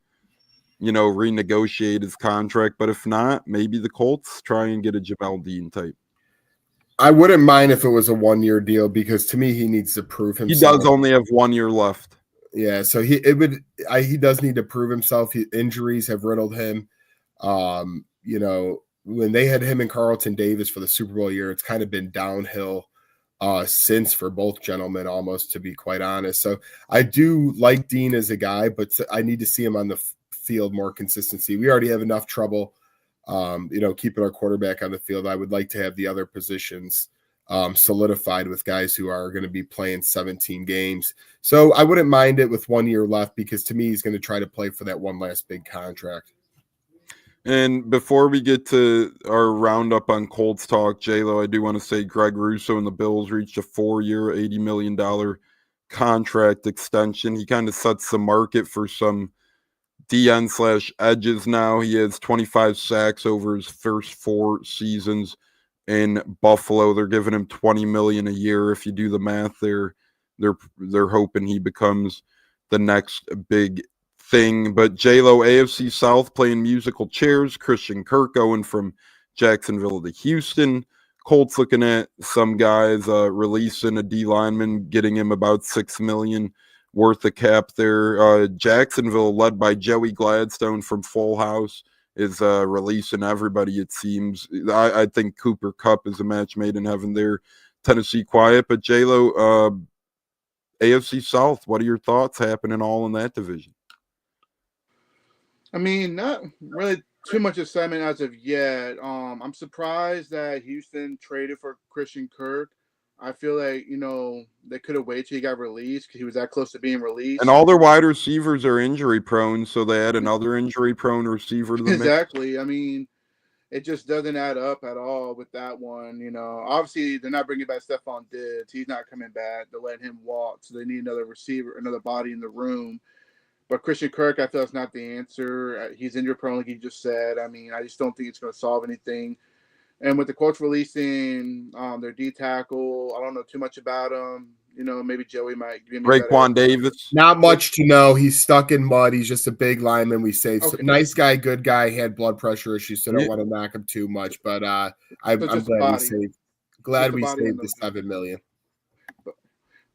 renegotiate his contract? But if not, maybe the Colts try and get a Jamel Dean type. I wouldn't mind if it was a 1-year deal, because to me he needs to prove himself. He does only have 1 year left. Yeah, so he does need to prove himself. Injuries have riddled him. When they had him and Carlton Davis for the Super Bowl year, it's kind of been downhill since for both gentlemen, almost, to be quite honest. So I do like Dean as a guy, but I need to see him on the field more consistency. We already have enough trouble, keeping our quarterback on the field. I would like to have the other positions solidified with guys who are going to be playing 17 games. So I wouldn't mind it with 1 year left, because to me, he's going to try to play for that one last big contract. And before we get to our roundup on Colts talk, J-Lo, I do want to say Greg Rousseau and the Bills reached a 4-year, $80 million contract extension. He kind of sets the market for some DN/edges now. He has 25 sacks over his first 4 seasons in Buffalo. They're giving him $20 million a year. If you do the math, they're hoping he becomes the next big thing. But J-Lo, AFC South playing musical chairs. Christian Kirk going from Jacksonville to Houston. Colts looking at some guys releasing a D lineman, getting him about $6 million worth of cap there. Jacksonville, led by Joey Gladstone from Full House, is releasing everybody, it seems. I think Cooper Kupp is a match made in heaven there. Tennessee quiet, but J-Lo, AFC South, what are your thoughts happening all in that division? I mean, not really too much excitement as of yet. I'm surprised that Houston traded for Christian Kirk. I feel like, they could have waited till he got released, because he was that close to being released. And all their wide receivers are injury prone, so they had another injury prone receiver to the exactly. mix. I mean, it just doesn't add up at all with that one. Obviously they're not bringing back Stephon Diggs. He's not coming back. They're letting him walk, so they need another receiver, another body in the room. But Christian Kirk, I feel, is not the answer. He's injury prone, like you just said. I mean, I just don't think it's going to solve anything. And with the Colts releasing their D tackle, I don't know too much about him. Maybe Joey might give me Raekwon Davis. Not much to know. He's stuck in mud. He's just a big lineman. We saved. Okay. Nice guy, good guy. Had blood pressure issues, so don't want to knock him too much. But I'm glad we saved the $7 million.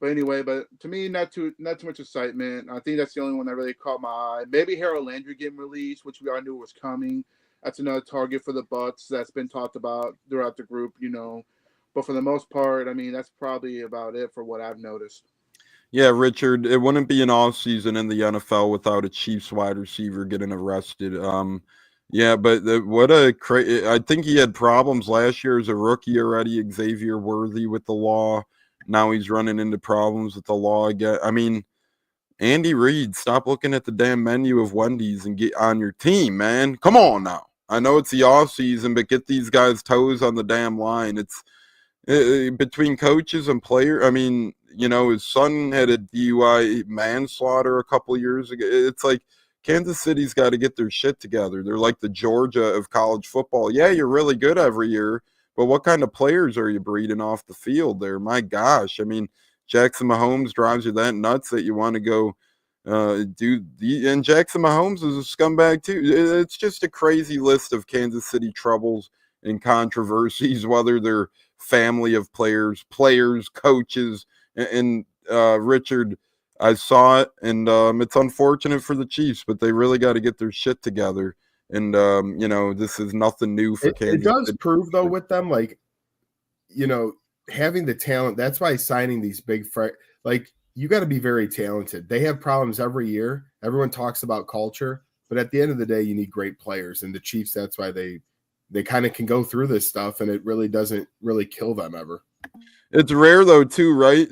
But anyway, to me, not too much excitement. I think that's the only one that really caught my eye. Maybe Harold Landry getting released, which we all knew was coming. That's another target for the Bucs that's been talked about throughout the group, But for the most part, I mean, that's probably about it for what I've noticed. Yeah, Richard, it wouldn't be an off season in the NFL without a Chiefs wide receiver getting arrested. Yeah, but I think he had problems last year as a rookie already. Xavier Worthy with the law. Now he's running into problems with the law again. I mean, Andy Reid, stop looking at the damn menu of Wendy's and get on your team, man. Come on now. I know it's the off season, but get these guys' toes on the damn line. It's between coaches and player. I mean, his son had a DUI manslaughter a couple of years ago. It's like Kansas City's got to get their shit together. They're like the Georgia of college football. Yeah, you're really good every year, but what kind of players are you breeding off the field there? My gosh. I mean, Jackson Mahomes drives you that nuts that you want to go and Jackson Mahomes is a scumbag too. It's just a crazy list of Kansas City troubles and controversies, whether they're family of players, coaches, and Richard, I saw it, and it's unfortunate for the Chiefs, but they really got to get their shit together. And this is nothing new for Kansas. It does prove though with them, like, having the talent. That's why signing these big you got to be very talented. They have problems every year. Everyone talks about culture, but at the end of the day, you need great players. And the Chiefs, that's why they kind of can go through this stuff, and it really doesn't really kill them ever. It's rare though too, right?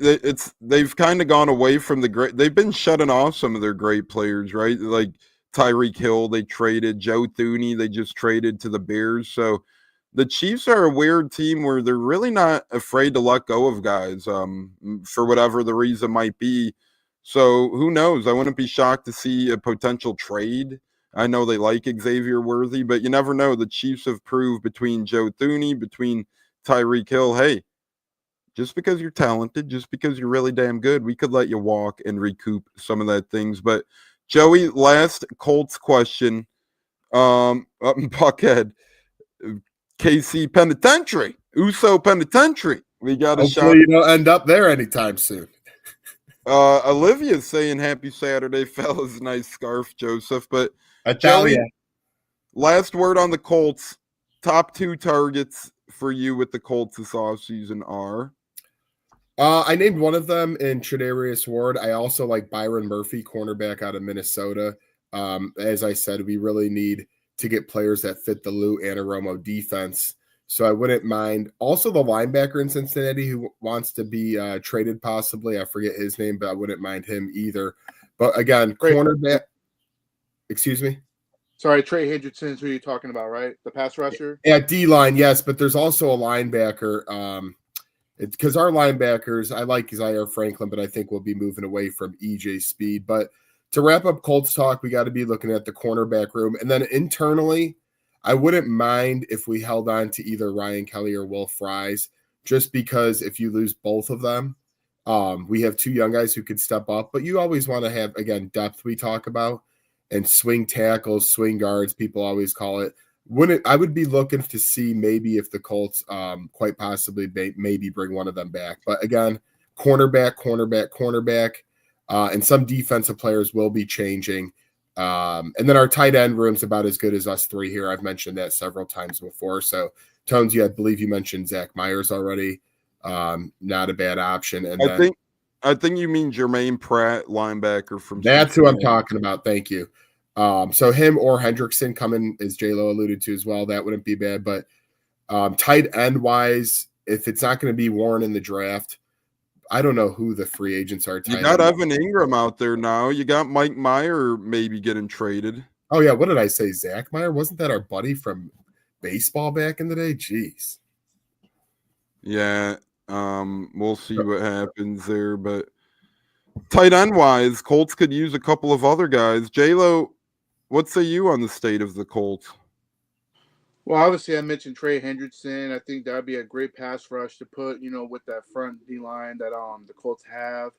They've kind of gone away from the great. They've been shutting off some of their great players, right? Like Tyreek Hill, they traded. Joe Thuney, they just traded to the Bears. So the Chiefs are a weird team where they're really not afraid to let go of guys for whatever the reason might be. So who knows? I wouldn't be shocked to see a potential trade. I know they like Xavier Worthy, but you never know. The Chiefs have proved between Joe Thuney, between Tyreek Hill, hey, just because you're talented, just because you're really damn good, we could let you walk and recoup some of that things. But Joey, last Colts question. Up in Buckhead, KC Penitentiary, Uso Penitentiary. We got a shot. You don't end up there anytime soon. Olivia's saying happy Saturday, fellas. Nice scarf, Joseph. But Joey, last word on the Colts. Top 2 targets for you with the Colts this offseason are? I named one of them in Tre'Davious Ward. I also like Byron Murphy, cornerback out of Minnesota. As I said, we really need to get players that fit the Lou Anarumo defense. So I wouldn't mind. Also, the linebacker in Cincinnati who wants to be traded possibly. I forget his name, but I wouldn't mind him either. But again, cornerback. Excuse me? Sorry, Trey Hendrickson is who you're talking about, right? The pass rusher? Yeah, D-line, yes. But there's also a linebacker. Because our linebackers, I like Zaire Franklin, but I think we'll be moving away from EJ Speed. But to wrap up Colts talk, we got to be looking at the cornerback room. And then internally, I wouldn't mind if we held on to either Ryan Kelly or Will Fries, just because if you lose both of them, we have 2 young guys who could step up. But you always want to have, again, depth we talk about, and swing tackles, swing guards, people always call it. I would be looking to see maybe if the Colts quite possibly maybe bring one of them back. But again, cornerback, and some defensive players will be changing. And then our tight end room's about as good as us 3 here. I've mentioned that several times before. So, Tones, I believe you mentioned Zach Myers already. Not a bad option. And I think you mean Jermaine Pratt, linebacker from. That's who I'm talking about. Thank you. So him or Hendrickson coming, as J-Lo alluded to as well, that wouldn't be bad. But tight end wise, if it's not going to be Warren in the draft, I don't know who the free agents are. You got Evan Ingram out there now. You got Mike Meyer maybe getting traded. Oh, yeah. What did I say? Zach Meyer? Wasn't that our buddy from baseball back in the day? Jeez. Yeah. We'll see what happens there. But tight end wise, Colts could use a couple of other guys. J-Lo, what say you on the state of the Colts? Well, obviously, I mentioned Trey Hendrickson. I think that would be a great pass rush to put, with that front D line that the Colts have.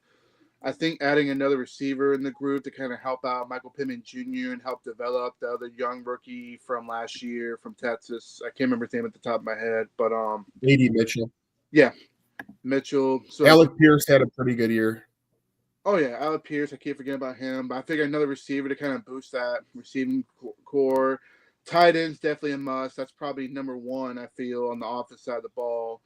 I think adding another receiver in the group to kind of help out Michael Pittman Jr. and help develop the other young rookie from last year from Texas. I can't remember his name at the top of my head, but A.D. Mitchell. Yeah, Mitchell. So Alec Pierce had a pretty good year. Oh yeah, Alec Pierce. I can't forget about him. But I figure another receiver to kind of boost that receiving core. Tight ends definitely a must. That's probably number one. I feel on the offensive side of the ball.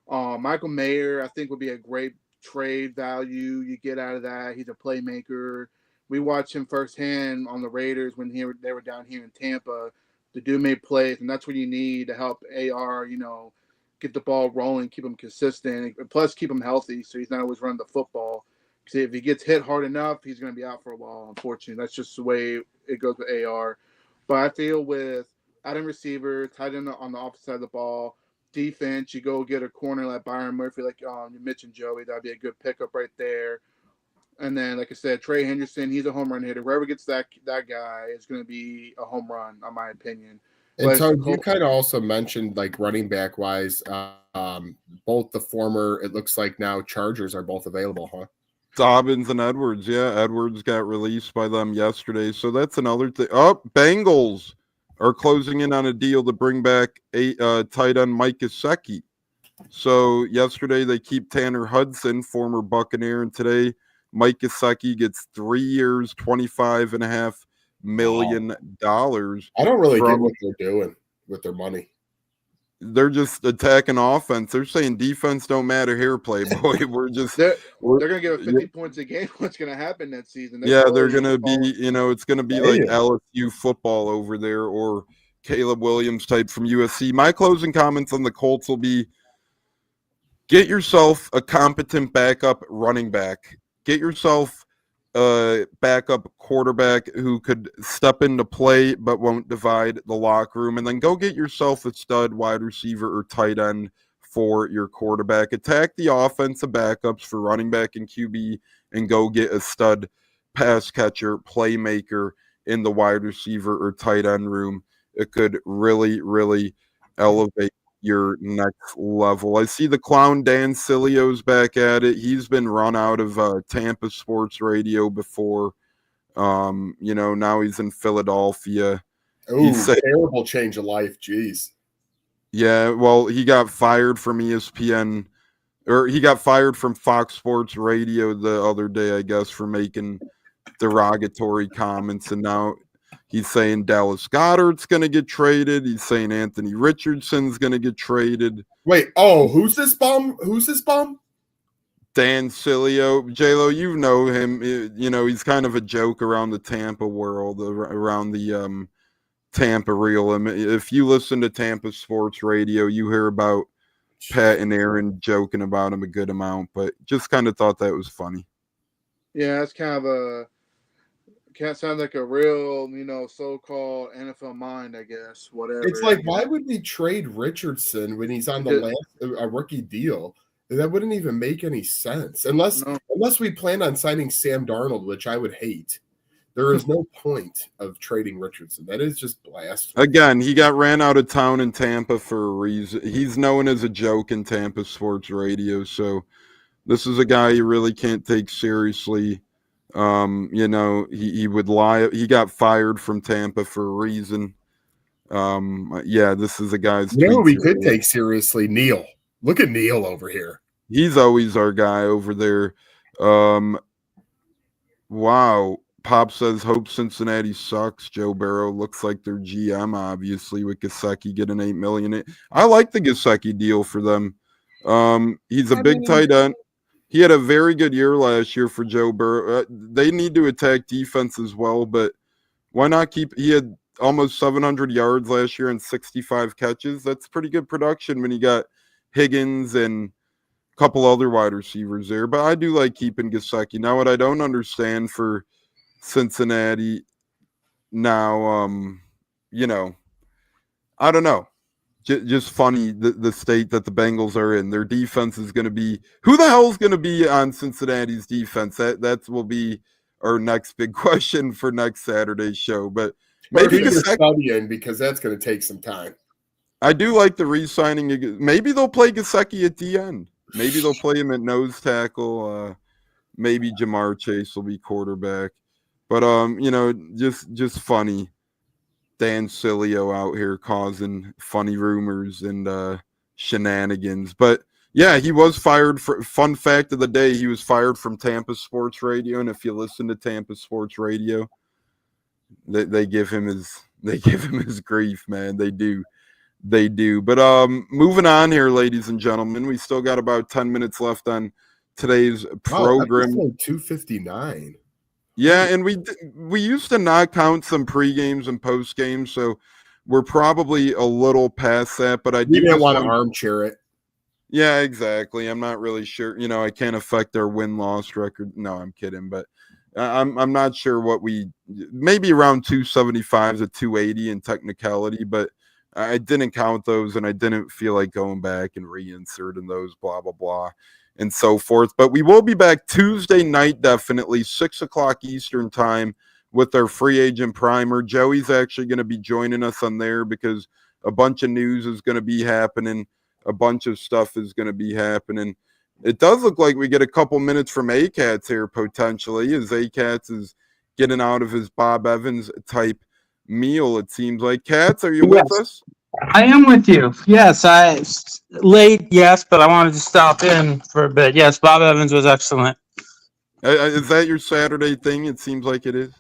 Michael Mayer, I think, would be a great trade value you get out of that. He's a playmaker. We watched him firsthand on the Raiders when they were down here in Tampa. The dude made plays, and that's what you need to help AR, get the ball rolling, keep him consistent, and plus keep him healthy so he's not always running the football. Because if he gets hit hard enough, he's going to be out for a while, unfortunately. That's just the way it goes with AR. But I feel with adding receiver, tight end on the opposite side of the ball, defense, you go get a corner like Byron Murphy, like you mentioned, Joey. That'd be a good pickup right there. And then, like I said, Trey Henderson, he's a home run hitter. Whoever gets that guy is going to be a home run, in my opinion. And so you kind of also mentioned, like, running back wise, both the former, it looks like now Chargers are both available, huh? Dobbins and Edwards. Yeah, Edwards got released by them yesterday. So that's another thing. Oh, Bengals are closing in on a deal to bring back a tight end Mike Gesicki. So yesterday they keep Tanner Hudson, former Buccaneer, and today Mike Gesicki gets 3 years, $25.5 million. I don't really get what they're doing with their money. They're just attacking offense. They're saying defense don't matter here, Playboy. They're going to give it 50 points a game. What's going to happen that season? They're going to be, it's going to be like LSU football over there or Caleb Williams type from USC. My closing comments on the Colts will be get yourself a competent backup running back. Get yourself a backup quarterback who could step into play but won't divide the locker room, and then go get yourself a stud wide receiver or tight end for your quarterback. Attack the offensive backups for running back and QB, and go get a stud pass catcher, playmaker in the wide receiver or tight end room. It could really, really elevate your next level. I see the clown Dan Silio's back at it. He's been run out of Tampa sports radio before. Now he's in Philadelphia. Oh, terrible change of life. Jeez. Yeah, well, he got fired from ESPN, or he got fired from Fox Sports Radio the other day, I guess, for making derogatory comments, and now he's saying Dallas Goedert's going to get traded. He's saying Anthony Richardson's going to get traded. Wait, who's this bum? Dan Silio. J-Lo, you know him. He's kind of a joke around the Tampa world, around the Tampa Real. If you listen to Tampa sports radio, you hear about Pat and Aaron joking about him a good amount, but just kind of thought that was funny. Yeah, that's kind of can't sound like a real, so-called NFL mind, I guess. Whatever. It's like, why would we trade Richardson when he's on a rookie deal? That wouldn't even make any sense unless we plan on signing Sam Darnold, which I would hate. There is no point of trading Richardson. That is just blasphemy. Again, he got ran out of town in Tampa for a reason. He's known as a joke in Tampa sports radio, so this is a guy you really can't take seriously. He would lie. He got fired from Tampa for a reason. This is a guy's. We could take seriously Neil. Look at Neil over here. He's always our guy over there. Wow. Pop says, hope Cincinnati sucks. Joe Burrow looks like their GM, obviously, with Gesicki getting $8 million. I like the Gesicki deal for them. He's a big tight end. He had a very good year last year for Joe Burrow. They need to attack defense as well, but why not he had almost 700 yards last year and 65 catches. That's pretty good production when you got Higgins and a couple other wide receivers there. But I do like keeping Gesicki. Now, what I don't understand for Cincinnati now, I don't know. Just funny the state that the Bengals are in. Their defense is going to be – who the hell is going to be on Cincinnati's defense? That will be our next big question for next Saturday's show. But maybe you're studying, because that's going to take some time. I do like the re-signing. Maybe they'll play Gesicki at the end. Maybe they'll play him at nose tackle. Maybe Jamar Chase will be quarterback. But just funny. Dan Sileo out here causing funny rumors and shenanigans. But yeah, he was fired. Fun fact of the day, he was fired from Tampa Sports Radio. And if you listen to Tampa Sports Radio, they give him his grief, man. They do. But moving on here, ladies and gentlemen, we still got about 10 minutes left on today's program. 259. Yeah, and we used to not count some pre-games and post-games, so we're probably a little past that, but I do didn't want to armchair it. Yeah, exactly. I'm not really sure. I can't affect their win-loss record. No, I'm kidding, but I'm not sure what maybe around 275 to 280 in technicality, but I didn't count those, and I didn't feel like going back and reinserting those, blah, blah, blah, and so forth. But we will be back Tuesday night, definitely, 6 o'clock Eastern time with our free agent primer. Joey's actually going to be joining us on there because a bunch of news is going to be happening. A bunch of stuff is going to be happening. It does look like we get a couple minutes from A-Cats here, potentially, as A-Cats is getting out of his Bob Evans type meal, it seems like. Cats, are you with us? I am with you. Yes, late, yes, but I wanted to stop in for a bit. Yes, Bob Evans was excellent. Is that your Saturday thing? It seems like it is.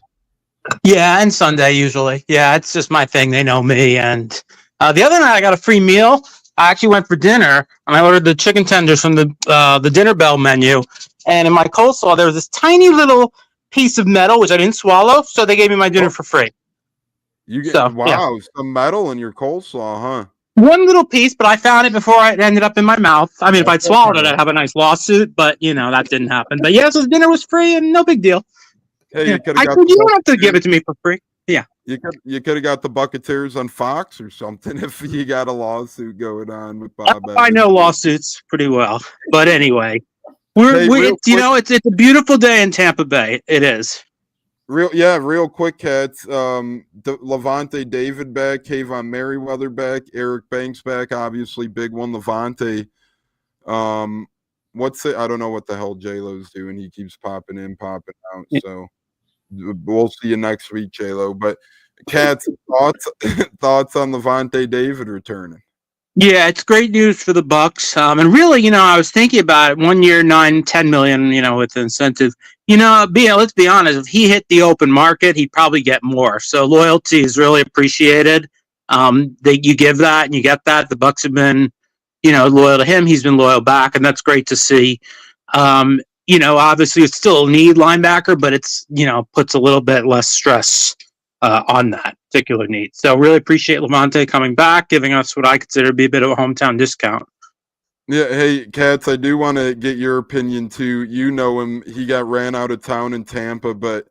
Yeah, and Sunday usually. Yeah, it's just my thing. They know me. And the other night I got a free meal. I actually went for dinner, and I ordered the chicken tenders from the dinner bell menu. And in my coleslaw, there was this tiny little piece of metal, which I didn't swallow, so they gave me my dinner for free. You get some metal in your coleslaw, huh? One little piece, but I found it before it ended up in my mouth. I mean, if I'd swallowed it, I'd have a nice lawsuit, but that didn't happen. But yeah, so dinner was free and no big deal. Hey, you don't have to give it to me for free. Yeah. You could have got the Buccaneers on Fox or something if you got a lawsuit going on with Bob Evans. I know lawsuits pretty well, but anyway, it's a beautiful day in Tampa Bay. It is. Real quick, Cats. Lavonte David back, Kayvon Merriweather back, Eric Banks back. Obviously, big one. Lavonte. I don't know what the hell J-Lo's doing. He keeps popping in, popping out. So we'll see you next week, J-Lo. But Cats, thoughts on Lavonte David returning? Yeah, it's great news for the Bucs. And really, I was thinking about it. 1 year, $9-10 million, with the incentive. Let's be honest, if he hit the open market, he'd probably get more. So loyalty is really appreciated. You give that and you get that. The Bucs have been, loyal to him. He's been loyal back, and that's great to see. Obviously it's still a need linebacker, but it's, puts a little bit less stress on that particular need. So really appreciate Lavonte coming back, giving us what I consider to be a bit of a hometown discount. Yeah, hey, Cats, I do want to get your opinion, too. You know him. He got ran out of town in Tampa, but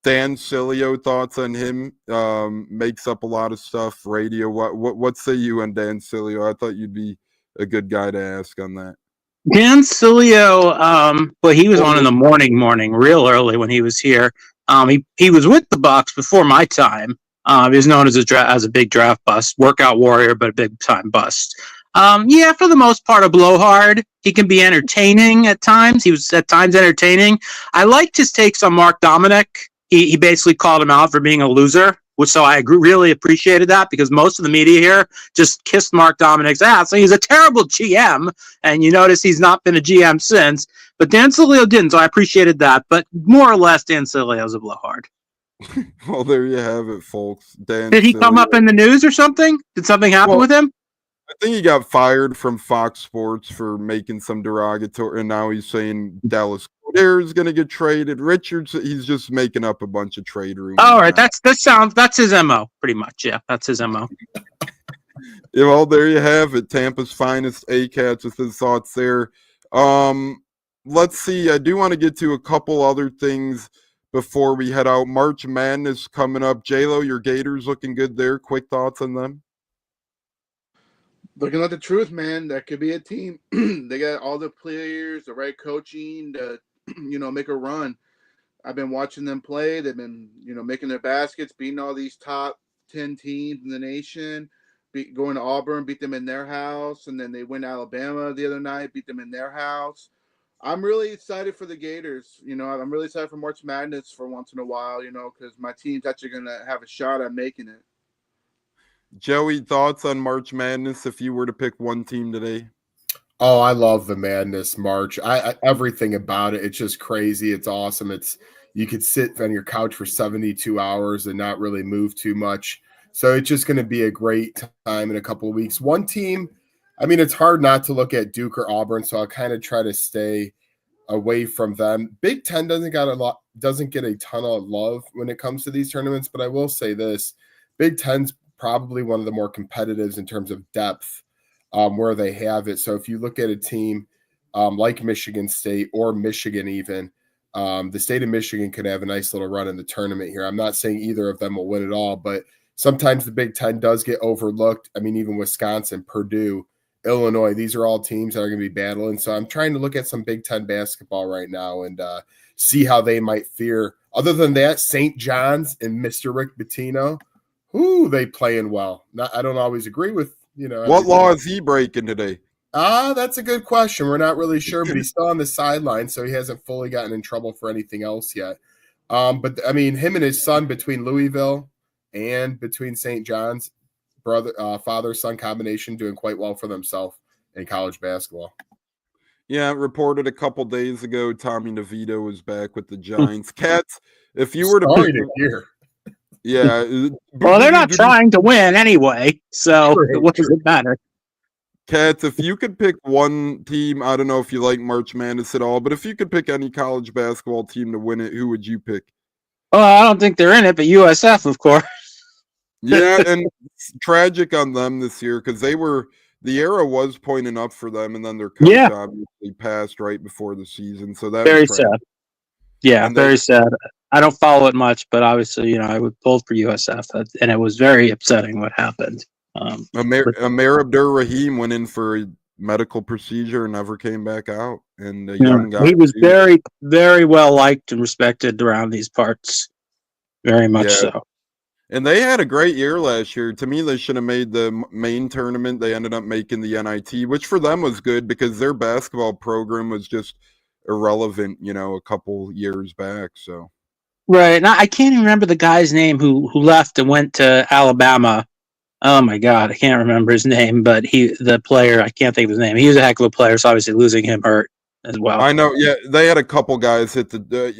Dan Sileo, thoughts on him? Makes up a lot of stuff, radio. What say you on Dan Sileo? I thought you'd be a good guy to ask on that. Dan Sileo, he was on in the morning, real early when he was here. He was with the Bucs before my time. He was known as a big draft bust, workout warrior, but a big time bust. For the most part, a blowhard. He can be entertaining at times. He was at times entertaining. I liked his takes on Mark Dominic. He basically called him out for being a loser, so I really appreciated that because most of the media here just kissed Mark Dominic's ass. So he's a terrible GM, and you notice he's not been a GM since. But Dan Sileo didn't, so I appreciated that. But more or less, Dan Sileo's a blowhard. Well, there you have it, folks. Did he come up in the news or something? Did something happen with him? I think he got fired from Fox Sports for making some derogatory, and now he's saying Dallas Cordero is going to get traded. Richards, he's just making up a bunch of trade rumors. All right, that's his MO, pretty much. Yeah, that's his MO. Yeah, well, there you have it. Tampa's finest A-Cats with his thoughts there. Let's see. I do want to get to a couple other things before we head out. March Madness coming up. J-Lo, your Gators looking good there. Quick thoughts on them? Looking like the truth, man. That could be a team. They got all the players, the right coaching to, make a run. I've been watching them play. They've been, making their baskets, beating all these top 10 teams in the nation. going to Auburn, beat them in their house, and then they win Alabama the other night, beat them in their house. I'm really excited for the Gators. You know, I'm really excited for March Madness for once in a while, you know, because my team's actually going to have a shot at making it. Joey, thoughts on March Madness if you were to pick one team today? Oh, I love the Madness March. I everything about it. It's just crazy. It's awesome. You could sit on your couch for 72 hours and not really move too much. So it's just going to be a great time in a couple of weeks. One team, I mean, it's hard not to look at Duke or Auburn, so I'll kind of try to stay away from them. Big Ten doesn't get a ton of love when it comes to these tournaments, but I will say this: Big Ten's probably one of the more competitives in terms of depth where they have it. So if you look at a team like Michigan State or Michigan even, the state of Michigan could have a nice little run in the tournament here. I'm not saying either of them will win it all, but sometimes the Big Ten does get overlooked. I mean, even Wisconsin, Purdue, Illinois, these are all teams that are going to be battling. So I'm trying to look at some Big Ten basketball right now and see how they might fare. Other than that, St. John's and Mr. Rick Pitino, they playing well. I don't always agree with, What law is he breaking today? That's a good question. We're not really sure, but he's still on the sideline, so he hasn't fully gotten in trouble for anything else yet. But I mean, him and his son between Louisville and between St. John's, father-son combination, doing quite well for themselves in college basketball. Yeah, reported a couple days ago, Tommy DeVito was back with the Giants. Cats, if you were to Sorry pick, to hear. yeah, Well, they're not trying to win anyway, so what does it matter? Cats, if you could pick one team, I don't know if you like March Madness at all, but if you could pick any college basketball team to win it, who would you pick? Well, I don't think they're in it, but USF, of course. Yeah, and it's tragic on them this year because the arrow was pointing up for them, and then their coach obviously passed right before the season. So that very was sad. Yeah, and very sad. I don't follow it much, but obviously, I would pull for USF, and it was very upsetting what happened. Amir Abdur-Rahim went in for a medical procedure and never came back out. And a young guy. He was very, very well liked and respected around these parts. Very much so. And they had a great year last year. To me, they should have made the main tournament. They ended up making the NIT, which for them was good because their basketball program was just irrelevant, a couple years back. So right. Now I can't even remember the guy's name who left and went to Alabama. Oh my God, I can't remember his name, but the player, I can't think of his name. He was a heck of a player, so obviously losing him hurt as well. I know, yeah, they had a couple guys hit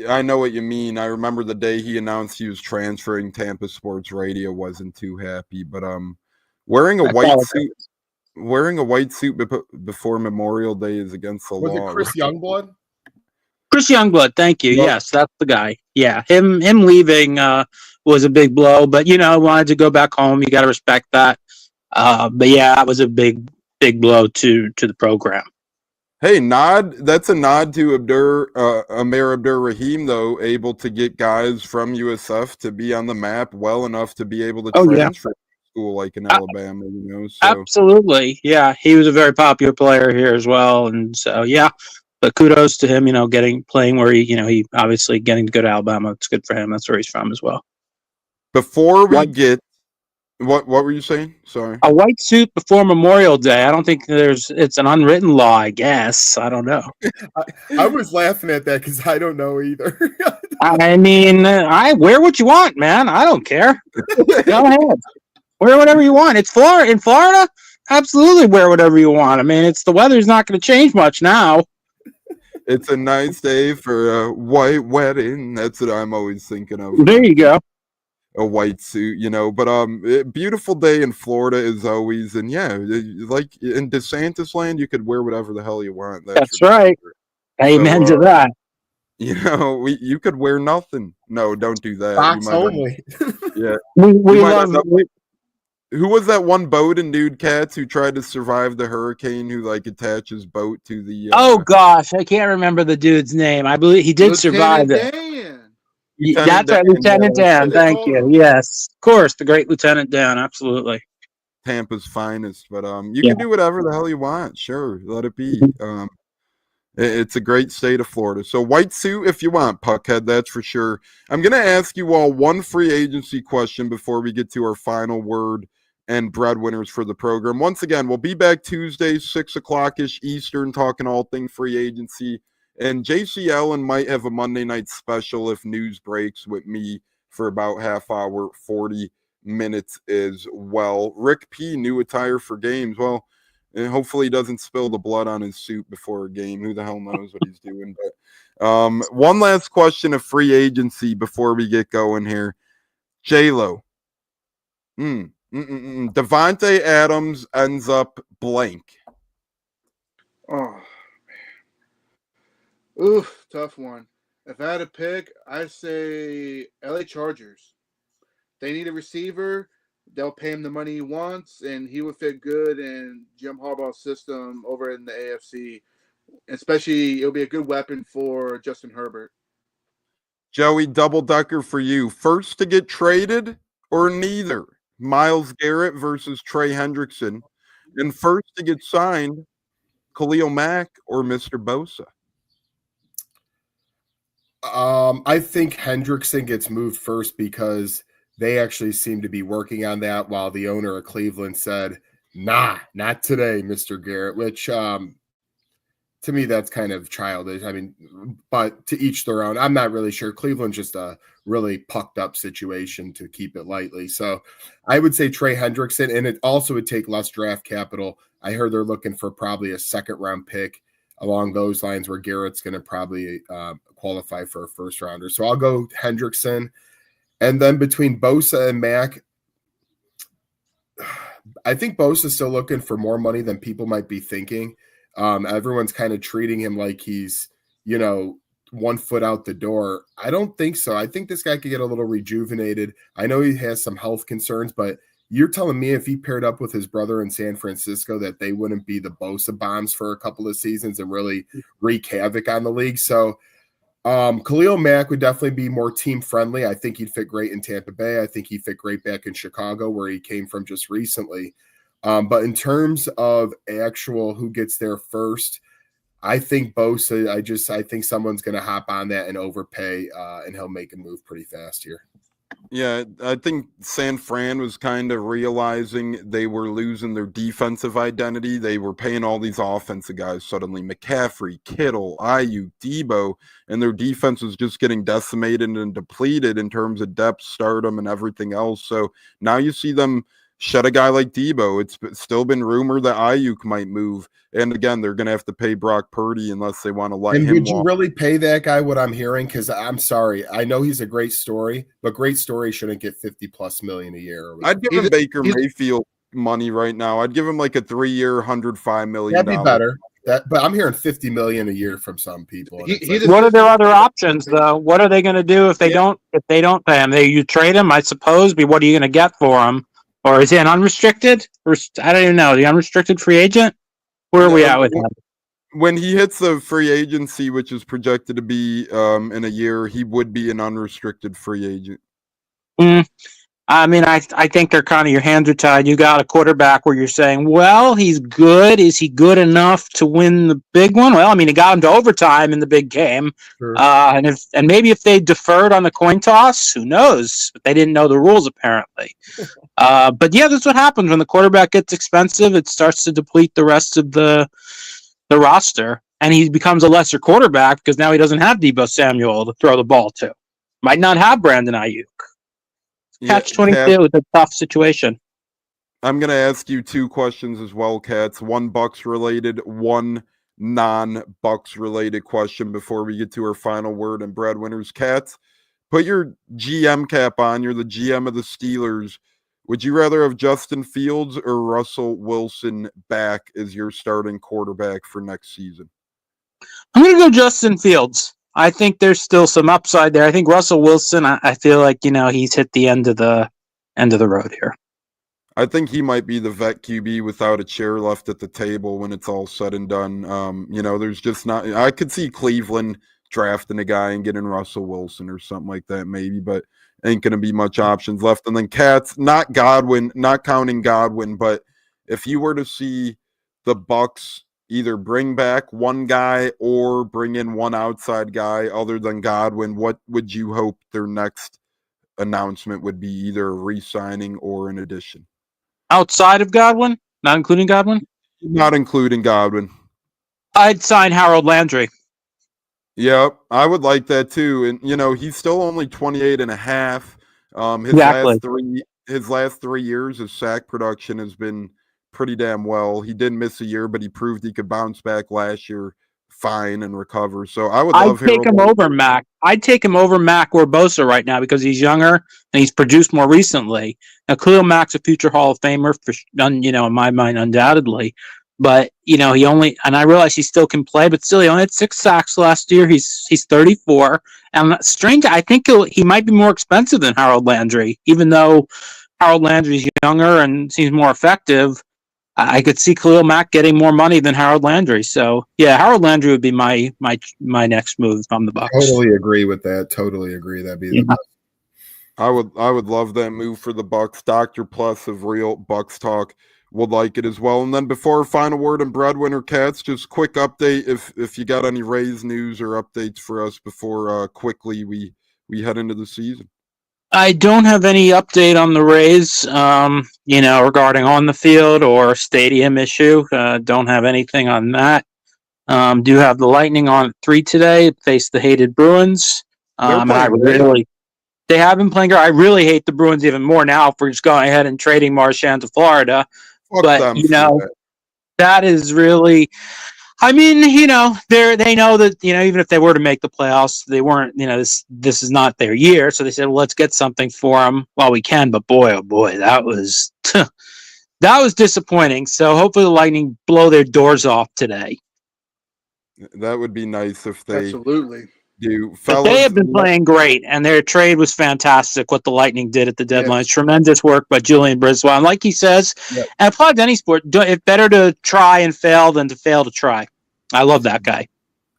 I know what you mean. I remember the day he announced he was transferring, Tampa Sports Radio wasn't too happy, but wearing a white suit before Memorial Day is against the law. Was it Chris Youngblood? Chris Youngblood, thank you. Well, yes, that's the guy. Yeah, him leaving was a big blow, but wanted to go back home. You got to respect that. But yeah, that was a big blow to the program. Hey, that's a nod to Amir Abdur-Rahim, though, able to get guys from USF to be on the map well enough to be able to transfer to school like in Alabama, So. Absolutely. Yeah, he was a very popular player here as well. And so, yeah, but kudos to him, playing where he obviously getting to go to Alabama. It's good for him. That's where he's from as well. Before we get what were you saying? Sorry. A white suit before Memorial Day. I don't think it's an unwritten law, I guess. I don't know. I was laughing at that because I don't know either. I mean, I wear what you want, man. I don't care. Go ahead. Wear whatever you want. It's Florida. In Florida, absolutely wear whatever you want. I mean, the weather's not going to change much now. It's a nice day for a white wedding. That's what I'm always thinking of. There you go. A white suit, but beautiful day in Florida as always. And yeah, like in DeSantis land, you could wear whatever the hell you want. That's right. Amen to that. You could wear nothing. No, don't do that. Fox only. Yeah. We love who was that one boating dude, Cats, who tried to survive the hurricane, who attached his boat to the oh gosh, I can't remember the dude's name. I believe he did survive it. That's right, Lieutenant Dan. Thank you. Yes, of course, the great Lieutenant Dan. Absolutely. Tampa's finest, but you can do whatever the hell you want. Sure, let it be. It's a great state of Florida. So white suit if you want, Puckhead, that's for sure. I'm going to ask you all one free agency question before we get to our final word and breadwinners for the program. Once again, we'll be back Tuesday, 6 o'clock-ish Eastern, talking all thing free agency. And JC Allen might have a Monday night special if news breaks with me for about half hour, 40 minutes as well. Rick P, new attire for games. Well, and hopefully he doesn't spill the blood on his suit before a game. Who the hell knows what he's doing? But one last question of free agency before we get going here. J-Lo. Devontae Adams ends up blank. Oh, man. Oof, tough one. If I had to pick, I say LA Chargers. They need a receiver. They'll pay him the money he wants, and he would fit good in Jim Harbaugh's system over in the AFC. Especially, it'll be a good weapon for Justin Herbert. Joey, double decker for you. First to get traded or neither? Myles Garrett versus Trey Hendrickson. And first to get signed, Khalil Mack or Mr. Bosa? I think Hendrickson gets moved first because they actually seem to be working on that, while the owner of Cleveland said, nah, not today, Mr. Garrett, which to me, that's kind of childish. I mean, but to each their own. I'm not really sure. Cleveland's just a really pucked up situation, to keep it lightly. So I would say Trey Hendrickson, and it also would take less draft capital. I heard they're looking for probably a second round pick along those lines, where Garrett's going to probably qualify for a first rounder. So I'll go Hendrickson. And then between Bosa and Mack, I think Bosa's still looking for more money than people might be thinking. Everyone's kind of treating him like he's, 1 foot out the door. I don't think so. I think this guy could get a little rejuvenated. I know he has some health concerns, but you're telling me if he paired up with his brother in San Francisco that they wouldn't be the Bosa bombs for a couple of seasons and really wreak havoc on the league. So Khalil Mack would definitely be more team friendly. I think he'd fit great in Tampa Bay. I think he'd fit great back in Chicago, where he came from just recently. But in terms of actual who gets there first, I think Bosa, I think someone's going to hop on that and overpay, and he'll make a move pretty fast here. Yeah, I think San Fran was kind of realizing they were losing their defensive identity. They were paying all these offensive guys suddenly, McCaffrey, Kittle, Ayuk, Debo, and their defense was just getting decimated and depleted in terms of depth, stardom, and everything else. So now you see them shed a guy like Debo. It's still been rumored that Ayuk might move. And again, they're going to have to pay Brock Purdy unless they want to let him walk. Would you really pay that guy what I'm hearing? Because I'm sorry. I know he's a great story, but great story shouldn't get $50+ million a year. I'd give him Baker Mayfield money right now. I'd give him like a 3-year, $105 million. That'd be better. But I'm hearing $50 million a year from some people. What are their other options, though? What are they going to do if they don't pay him? You trade him, I suppose. But what are you going to get for him? Or is he an unrestricted? Or I don't even know. The unrestricted free agent? Where are we at with him? When he hits the free agency, which is projected to be in a year, he would be an unrestricted free agent. I mean, I think they're kind of, your hands are tied. You got a quarterback where you're saying, well, he's good. Is he good enough to win the big one? Well, I mean, he got him to overtime in the big game. Sure. And maybe if they deferred on the coin toss, who knows? But they didn't know the rules, apparently. But yeah, that's what happens when the quarterback gets expensive. It starts to deplete the rest of the roster, and he becomes a lesser quarterback because now he doesn't have Deebo Samuel to throw the ball to. Might not have Brandon Ayuk. Catch-22 is a tough situation. I'm going to ask you 2 questions as well, Cats. One Bucs related, one non-Bucs related question before we get to our final word and breadwinners. Cats, put your GM cap on. You're the GM of the Steelers. Would you rather have Justin Fields or Russell Wilson back as your starting quarterback for next season? I'm going to go Justin Fields. I think there's still some upside there. I think Russell Wilson, I feel like, he's hit the end of the road here. I think he might be the vet QB without a chair left at the table when it's all said and done. There's just not – I could see Cleveland drafting a guy and getting Russell Wilson or something like that maybe, but ain't going to be much options left. And then Cats, not counting Godwin, but if you were to see the Bucs either bring back one guy or bring in one outside guy other than Godwin, what would you hope their next announcement would be, either a re-signing or an addition? outside of Godwin, not including Godwin? Not including Godwin. I'd sign Harold Landry. Yep, I would like that too. And he's still only 28 and a half. Exactly. His last 3 years, his sack production has been pretty damn well. He did miss a year, but he proved he could bounce back last year fine and recover. So I would love I'd take him over Mac. I'd take him over Mac or Bosa right now because he's younger and he's produced more recently. Now, Khalil Mack's a future Hall of Famer, in my mind, undoubtedly. But he only, and I realize he still can play, but still, he only had 6 sacks last year. He's 34, and strange. I think he might be more expensive than Harold Landry, even though Harold Landry's younger and seems more effective. I could see Khalil Mack getting more money than Harold Landry. So yeah, Harold Landry would be my next move from the Bucs. Totally agree with that. Totally agree. That'd be the best. I would love that move for the Bucs. Dr. Plus of Real Bucs Talk would like it as well. And then before final word and breadwinner cats, just quick update if you got any Rays news or updates for us before quickly we head into the season. I don't have any update on the Rays, regarding on the field or stadium issue. Don't have anything on that. Do have the Lightning on 3 today. Face the hated Bruins. They have been playing great. I really hate the Bruins even more now for just going ahead and trading Marchand to Florida. But that is really. I mean, they know that, even if they were to make the playoffs, they weren't, this is not their year. So they said, well, let's get something for them while we can. But boy, oh boy, that was disappointing. So hopefully the Lightning blow their doors off today. That would be nice if they absolutely do. But they have been playing great, and their trade was fantastic. What the Lightning did at the deadline, yes. Tremendous work by Julian Briswell. And like he says, and applied to any sport, it's better to try and fail than to fail to try. I love that guy.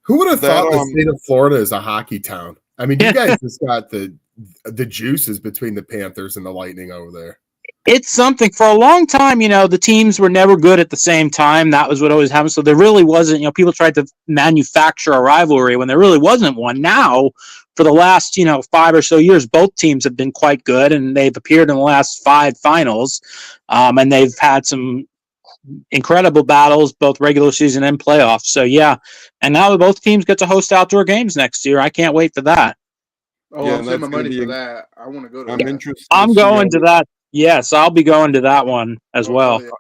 Who would have thought the state of Florida is a hockey town? I mean, you guys just got the juices between the Panthers and the Lightning over there. It's something. For a long time, the teams were never good at the same time. That was what always happened. So there really wasn't, people tried to manufacture a rivalry when there really wasn't one. Now, for the last, 5 or so years, both teams have been quite good, and they've appeared in the last 5 finals, and they've had some incredible battles, both regular season and playoffs. So yeah, and now both teams get to host outdoor games next year. I can't wait for that. Oh, yeah, I'm saving my money for that. I want to go to I'm that. interested. I'm going to that. Yes, I'll be going to that one as well. Yeah.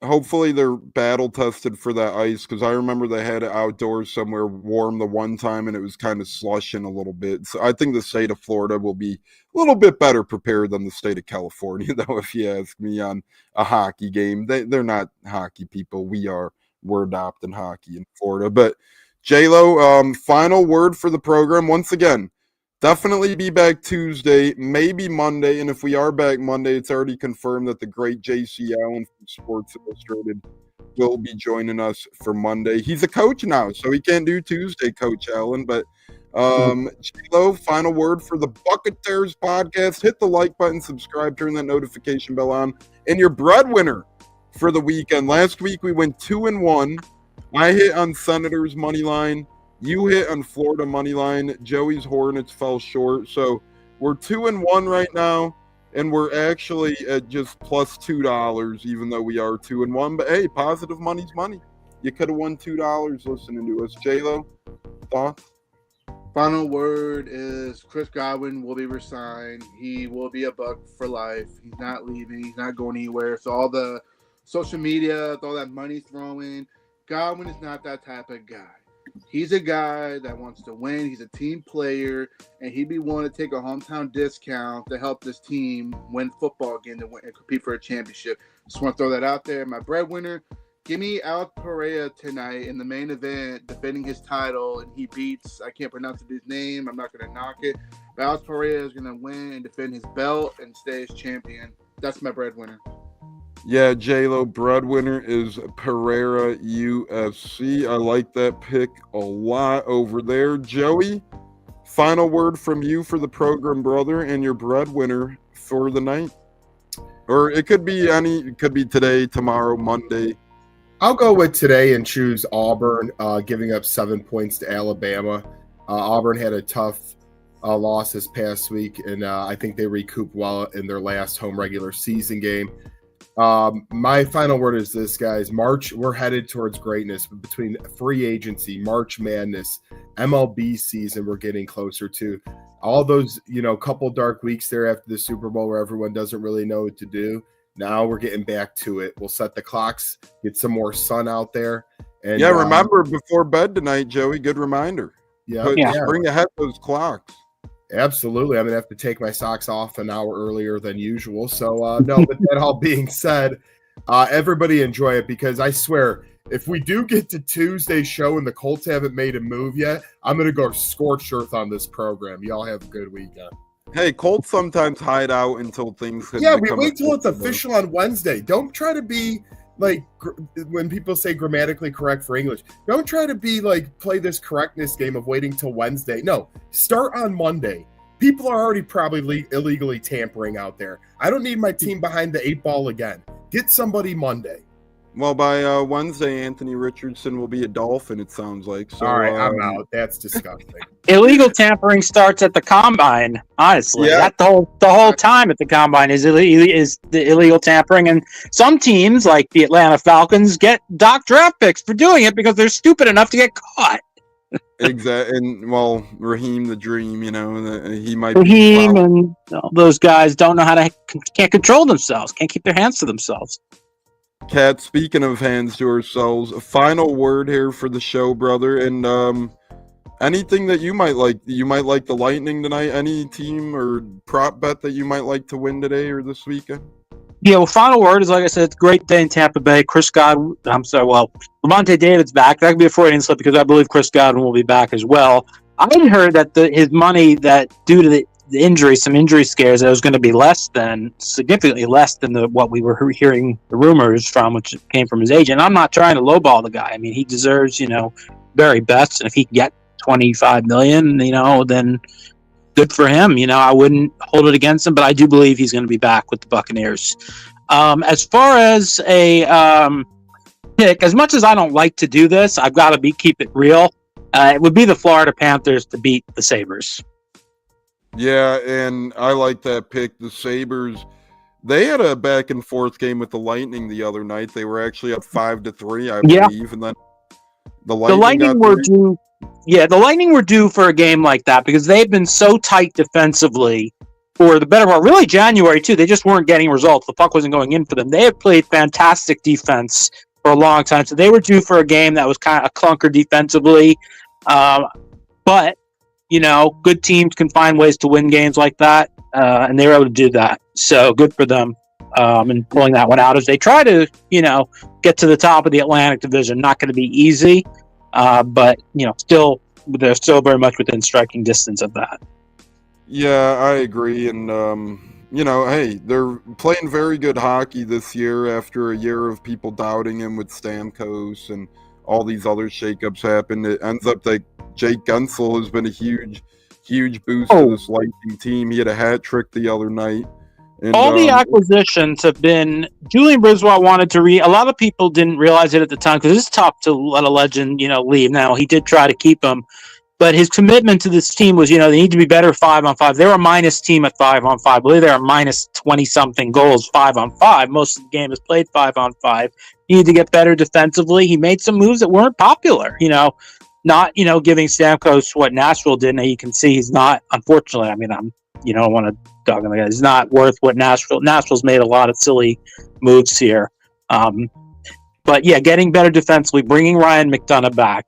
Hopefully they're battle tested for that ice, because I remember they had it outdoors somewhere warm the one time and it was kind of slushing a little bit. So I think the state of Florida will be a little bit better prepared than the state of California, though, if you ask me, on a hockey game. They're not hockey people. We're adopting hockey in Florida. But J-Lo, final word for the program. Once again, definitely be back Tuesday, maybe Monday. And if we are back Monday, it's already confirmed that the great J.C. Allen from Sports Illustrated will be joining us for Monday. He's a coach now, so he can't do Tuesday, Coach Allen. But J-Lo, final word for the Buccaneers podcast. Hit the like button, subscribe, turn that notification bell on. And your breadwinner for the weekend. Last week we went 2-1. I hit on Senators money line. You hit on Florida money line. Joey's Hornets fell short. So we're 2-1 right now, and we're actually at just plus $2, even though we are 2-1. But hey, positive money's money. You could have won $2 listening to us. J-Lo, thoughts? Final word is Chris Godwin will be resigned. He will be a Buck for life. He's not leaving. He's not going anywhere. So all the social media, all that money throwing, Godwin is not that type of guy. He's a guy that wants to win. He's a team player, and he'd be willing to take a hometown discount to help this team win football again and compete for a championship. Just want to throw that out there. My breadwinner, give me Alex Pereira tonight in the main event, defending his title, and he beats, I can't pronounce his name, I'm not going to knock it, but Alex Pereira is going to win and defend his belt and stay as champion. That's my breadwinner. Yeah, J-Lo, breadwinner is Pereira UFC. I like that pick a lot over there. Joey, final word from you for the program, brother, and your breadwinner for the night. Or it could be today, tomorrow, Monday. I'll go with today and choose Auburn, giving up 7 points to Alabama. Auburn had a tough loss this past week, and I think they recouped well in their last home regular season game. My final word is this, guys. March, we're headed towards greatness. But between free agency, March Madness, MLB season, we're getting closer to all those, couple dark weeks there after the Super Bowl where everyone doesn't really know what to do. Now we're getting back to it. We'll set the clocks, get some more sun out there. And remember before bed tonight, Joey, good reminder. Bring ahead those clocks. Absolutely. I'm going to have to take my socks off an hour earlier than usual. So, no, with that all being said, everybody enjoy it, because I swear, if we do get to Tuesday's show and the Colts haven't made a move yet, I'm going to go scorched earth on this program. Y'all have a good weekend. Hey, Colts sometimes hide out until things. Yeah, we wait till it's official on Wednesday. Don't try to be like when people say grammatically correct for English. Don't try to be like play this correctness game of waiting till Wednesday. No, start on Monday. People are already probably illegally tampering out there. I don't need my team behind the 8 ball again. Get somebody Monday. Well, by Wednesday, Anthony Richardson will be a Dolphin, it sounds like. So, all right, I'm out. That's disgusting. Illegal tampering starts at the combine, honestly. Yeah. That the whole time at the combine is the illegal tampering. And some teams, like the Atlanta Falcons, get docked draft picks for doing it because they're stupid enough to get caught. Exactly. And, well, Raheem the Dream, he might Raheem and those guys don't know how to can't control themselves, can't keep their hands to themselves. Kat, speaking of hands to ourselves, a final word here for the show, brother, and anything that you might like. You might like the Lightning tonight. Any team or prop bet that you might like to win today or this weekend? Yeah, well, final word is, like I said, it's a great day in Tampa Bay. Lavonte David's back. That could be a Freudian slip because I believe Chris Godwin will be back as well. I had heard that his money, that due to the injury, some injury scares, that was going to be significantly less than what we were hearing the rumors from, which came from his agent. I'm not trying to lowball the guy. I mean, he deserves, very best. And if he can get $25 million, then good for him. I wouldn't hold it against him, but I do believe he's going to be back with the Buccaneers. As far as a pick, as much as I don't like to do this, I've got to keep it real. It would be the Florida Panthers to beat the Sabres. Yeah, and I like that pick. The Sabres, they had a back and forth game with the Lightning the other night. They were actually up 5-3, I believe, and then the Lightning were due. Yeah, the Lightning were due for a game like that because they've been so tight defensively for the better part, really January too. They just weren't getting results. The puck wasn't going in for them. They have played fantastic defense for a long time, so they were due for a game that was kind of a clunker defensively. But good teams can find ways to win games like that, and they were able to do that. So good for them in pulling that one out as they try to, get to the top of the Atlantic Division. Not going to be easy, but they're still very much within striking distance of that. Yeah, I agree, and hey, they're playing very good hockey this year after a year of people doubting him with Stamkos and all these other shakeups happened. It ends up that Jake Guentzel has been a huge boost to this Lightning team. He had a hat trick the other night. And, all the acquisitions have been Julian Brisbois wanted to a lot of people didn't realize it at the time because it's tough to let a legend, leave. Now he did try to keep him, but his commitment to this team was, they need to be better 5-on-5. They were a minus team at 5-on-5. I believe they were minus 20-something goals 5-on-5. Most of the game is played 5-on-5. He needed to get better defensively. He made some moves that weren't popular, not, giving Stamkos what Nashville did. Now you can see he's not, unfortunately, I mean, I don't want to dog him. He's not worth what Nashville's made a lot of silly moves here. But yeah, getting better defensively, bringing Ryan McDonough back,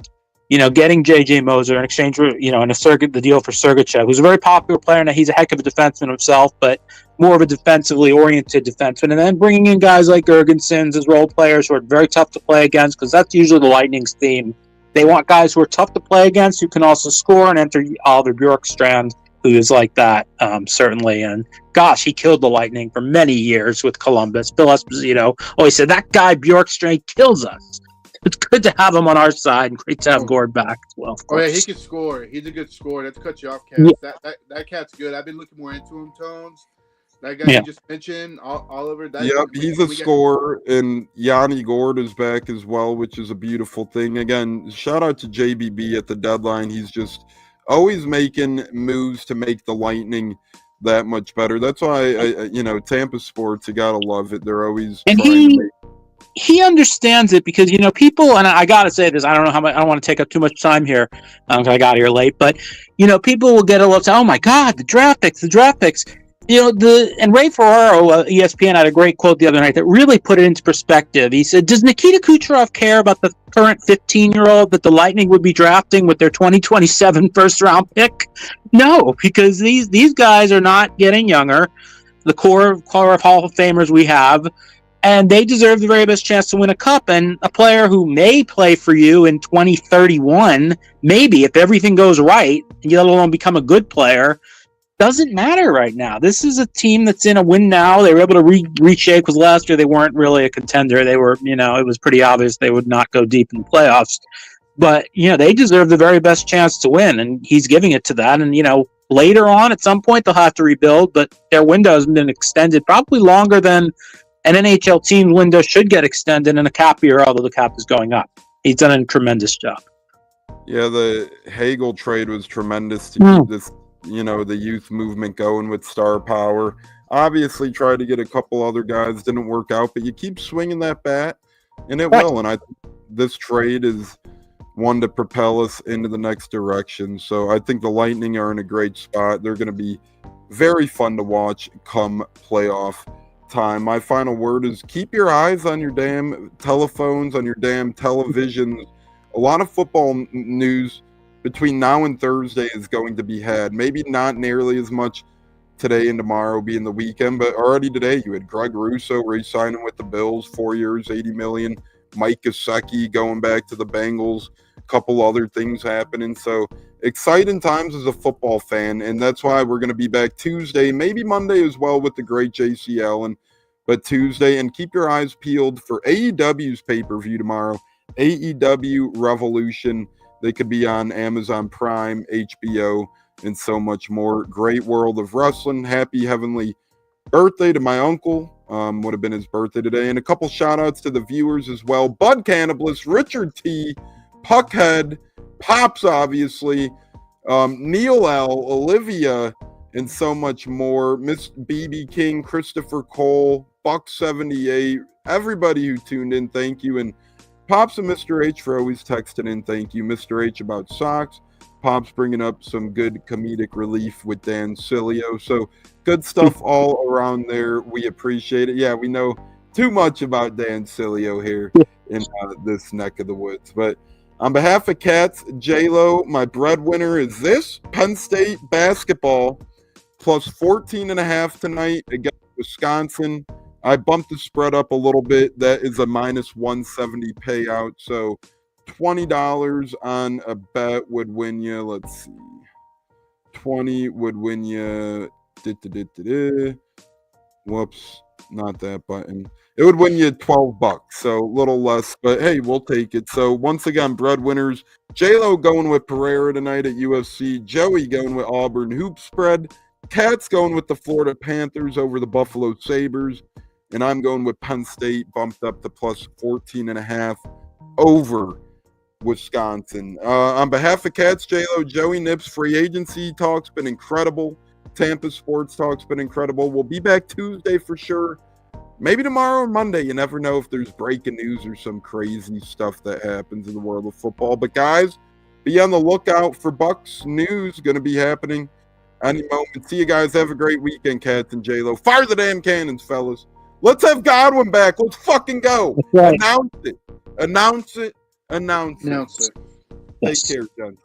getting JJ Moser in exchange for, the deal for Sergachev, who's a very popular player. Now he's a heck of a defenseman himself, but more of a defensively oriented defenseman. And then bringing in guys like Gergensons as role players who are very tough to play against, because that's usually the Lightning's theme. They want guys who are tough to play against, who can also score, and enter Oliver Bjorkstrand, who is like that, certainly. And gosh, he killed the Lightning for many years with Columbus. Bill Esposito always said, that guy Bjorkstrand kills us. It's good to have him on our side, and great to have Gord back as well. Oh yeah, he can score. He's a good scorer. That's cut you off, Cat. Yeah. That cat's good. I've been looking more into him, Tones. That guy you just mentioned, Oliver. He's a scorer, and Yanni Gord is back as well, which is a beautiful thing. Again, shout out to JBB at the deadline. He's just always making moves to make the Lightning that much better. That's why Tampa sports, you gotta love it. They're always And trying to make. he understands it because people, and I gotta say this, I don't know how much, I don't want to take up too much time here because I got here late, but people will get a little, oh my God, the draft picks. And Ray Ferraro, ESPN, had a great quote the other night that really put it into perspective. He said, does Nikita Kucherov care about the current 15-year-old that the Lightning would be drafting with their 2027 first-round pick? No, because these guys are not getting younger. The core of Hall of Famers we have, and they deserve the very best chance to win a cup. And a player who may play for you in 2031, maybe if everything goes right, let alone become a good player, doesn't matter right now. This is a team that's in a win now. They were able to reshape because last year they weren't really a contender. They were, it was pretty obvious they would not go deep in the playoffs. But, they deserve the very best chance to win, and he's giving it to that. And, later on, at some point, they'll have to rebuild, but their window has been extended probably longer than an NHL team window should get extended in a cap year, although the cap is going up. He's done a tremendous job. Yeah, the Hagel trade was tremendous to keep this, the youth movement going with star power. Obviously, tried to get a couple other guys, didn't work out, but you keep swinging that bat, and it will. And I think this trade is one to propel us into the next direction. So I think the Lightning are in a great spot. They're going to be very fun to watch come playoff time. My final word is keep your eyes on your damn telephones, on your damn televisions. A lot of football news between now and Thursday is going to be had. Maybe not nearly as much today and tomorrow being the weekend, but already today you had Greg Russo re-signing with the Bills, 4 years, $80 million. Mike Gesicki going back to the Bengals. A couple other things happening. So exciting times as a football fan, and that's why we're going to be back Tuesday, maybe Monday as well with the great JC Allen, but Tuesday. And keep your eyes peeled for AEW's pay-per-view tomorrow, AEW Revolution. They could be on Amazon Prime, HBO, and so much more. Great world of wrestling. Happy heavenly birthday to my uncle. Would have been his birthday today. And a couple shout-outs to the viewers as well. Bud Cannibalist, Richard T., Puckhead, Pops, obviously, Neil L., Olivia, and so much more. Miss BB King, Christopher Cole, Buck78, everybody who tuned in, thank you. And Pops and Mr. H for always texting in, thank you. Mr. H about socks. Pops bringing up some good comedic relief with Dan Cilio. So good stuff all around there. We appreciate it. Yeah, we know too much about Dan Cilio here in this neck of the woods. But on behalf of Cats, J-Lo, my breadwinner is this Penn State basketball plus 14.5 tonight against Wisconsin. I bumped the spread up a little bit. That is a minus 170 payout. So $20 on a bet would win you. Let's see. 20 would win you. Whoops, not that button. It would win you $12, so a little less, but hey, we'll take it. So once again, breadwinners, J-Lo going with Pereira tonight at UFC, Joey going with Auburn hoop spread, Cats going with the Florida Panthers over the Buffalo Sabres, and I'm going with Penn State bumped up to plus 14.5 over Wisconsin. On behalf of Cats, J-Lo, Joey Nips, free agency talk's been incredible. Tampa sports talk's been incredible. We'll be back Tuesday for sure. Maybe tomorrow or Monday. You never know if there's breaking news or some crazy stuff that happens in the world of football. But guys, be on the lookout for Bucs news. Going to be happening any moment. See you guys. Have a great weekend, Cats and J-Lo. Fire the damn cannons, fellas. Let's have Godwin back. Let's fucking go. Right. Announce it. Announce it. Announce it. Take care, John.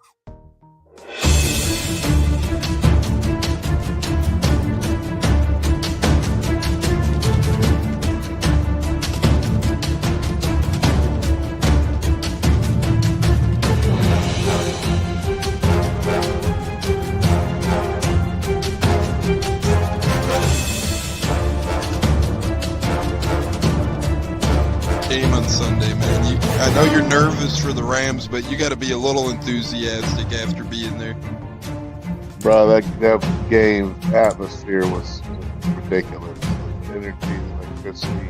Game on Sunday, man. I know you're nervous for the Rams, but you got to be a little enthusiastic after being there. Bro, that game atmosphere was ridiculous. The energy, the electricity.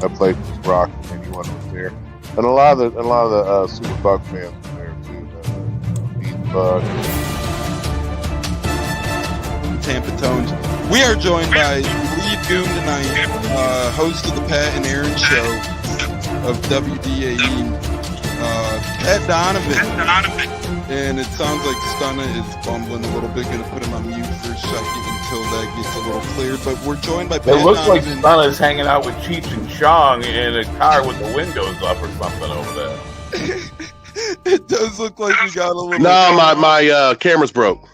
That place was rocking. Anyone was there, and a lot of the Super Buck fans were there too. The Bucs. Tampa Tones We are joined by Lead Goon tonight, host of the Pat and Aaron Show of WDAE, Pat Donovan. And it sounds like Stunna is bumbling a little bit. Going to put him on mute for a second until that gets a little cleared. But we're joined by Pat It looks like Donovan. Stunna's hanging out with Cheech and Chong in a car with the windows up or something over there. It does look like we got a little. No, my camera's broke.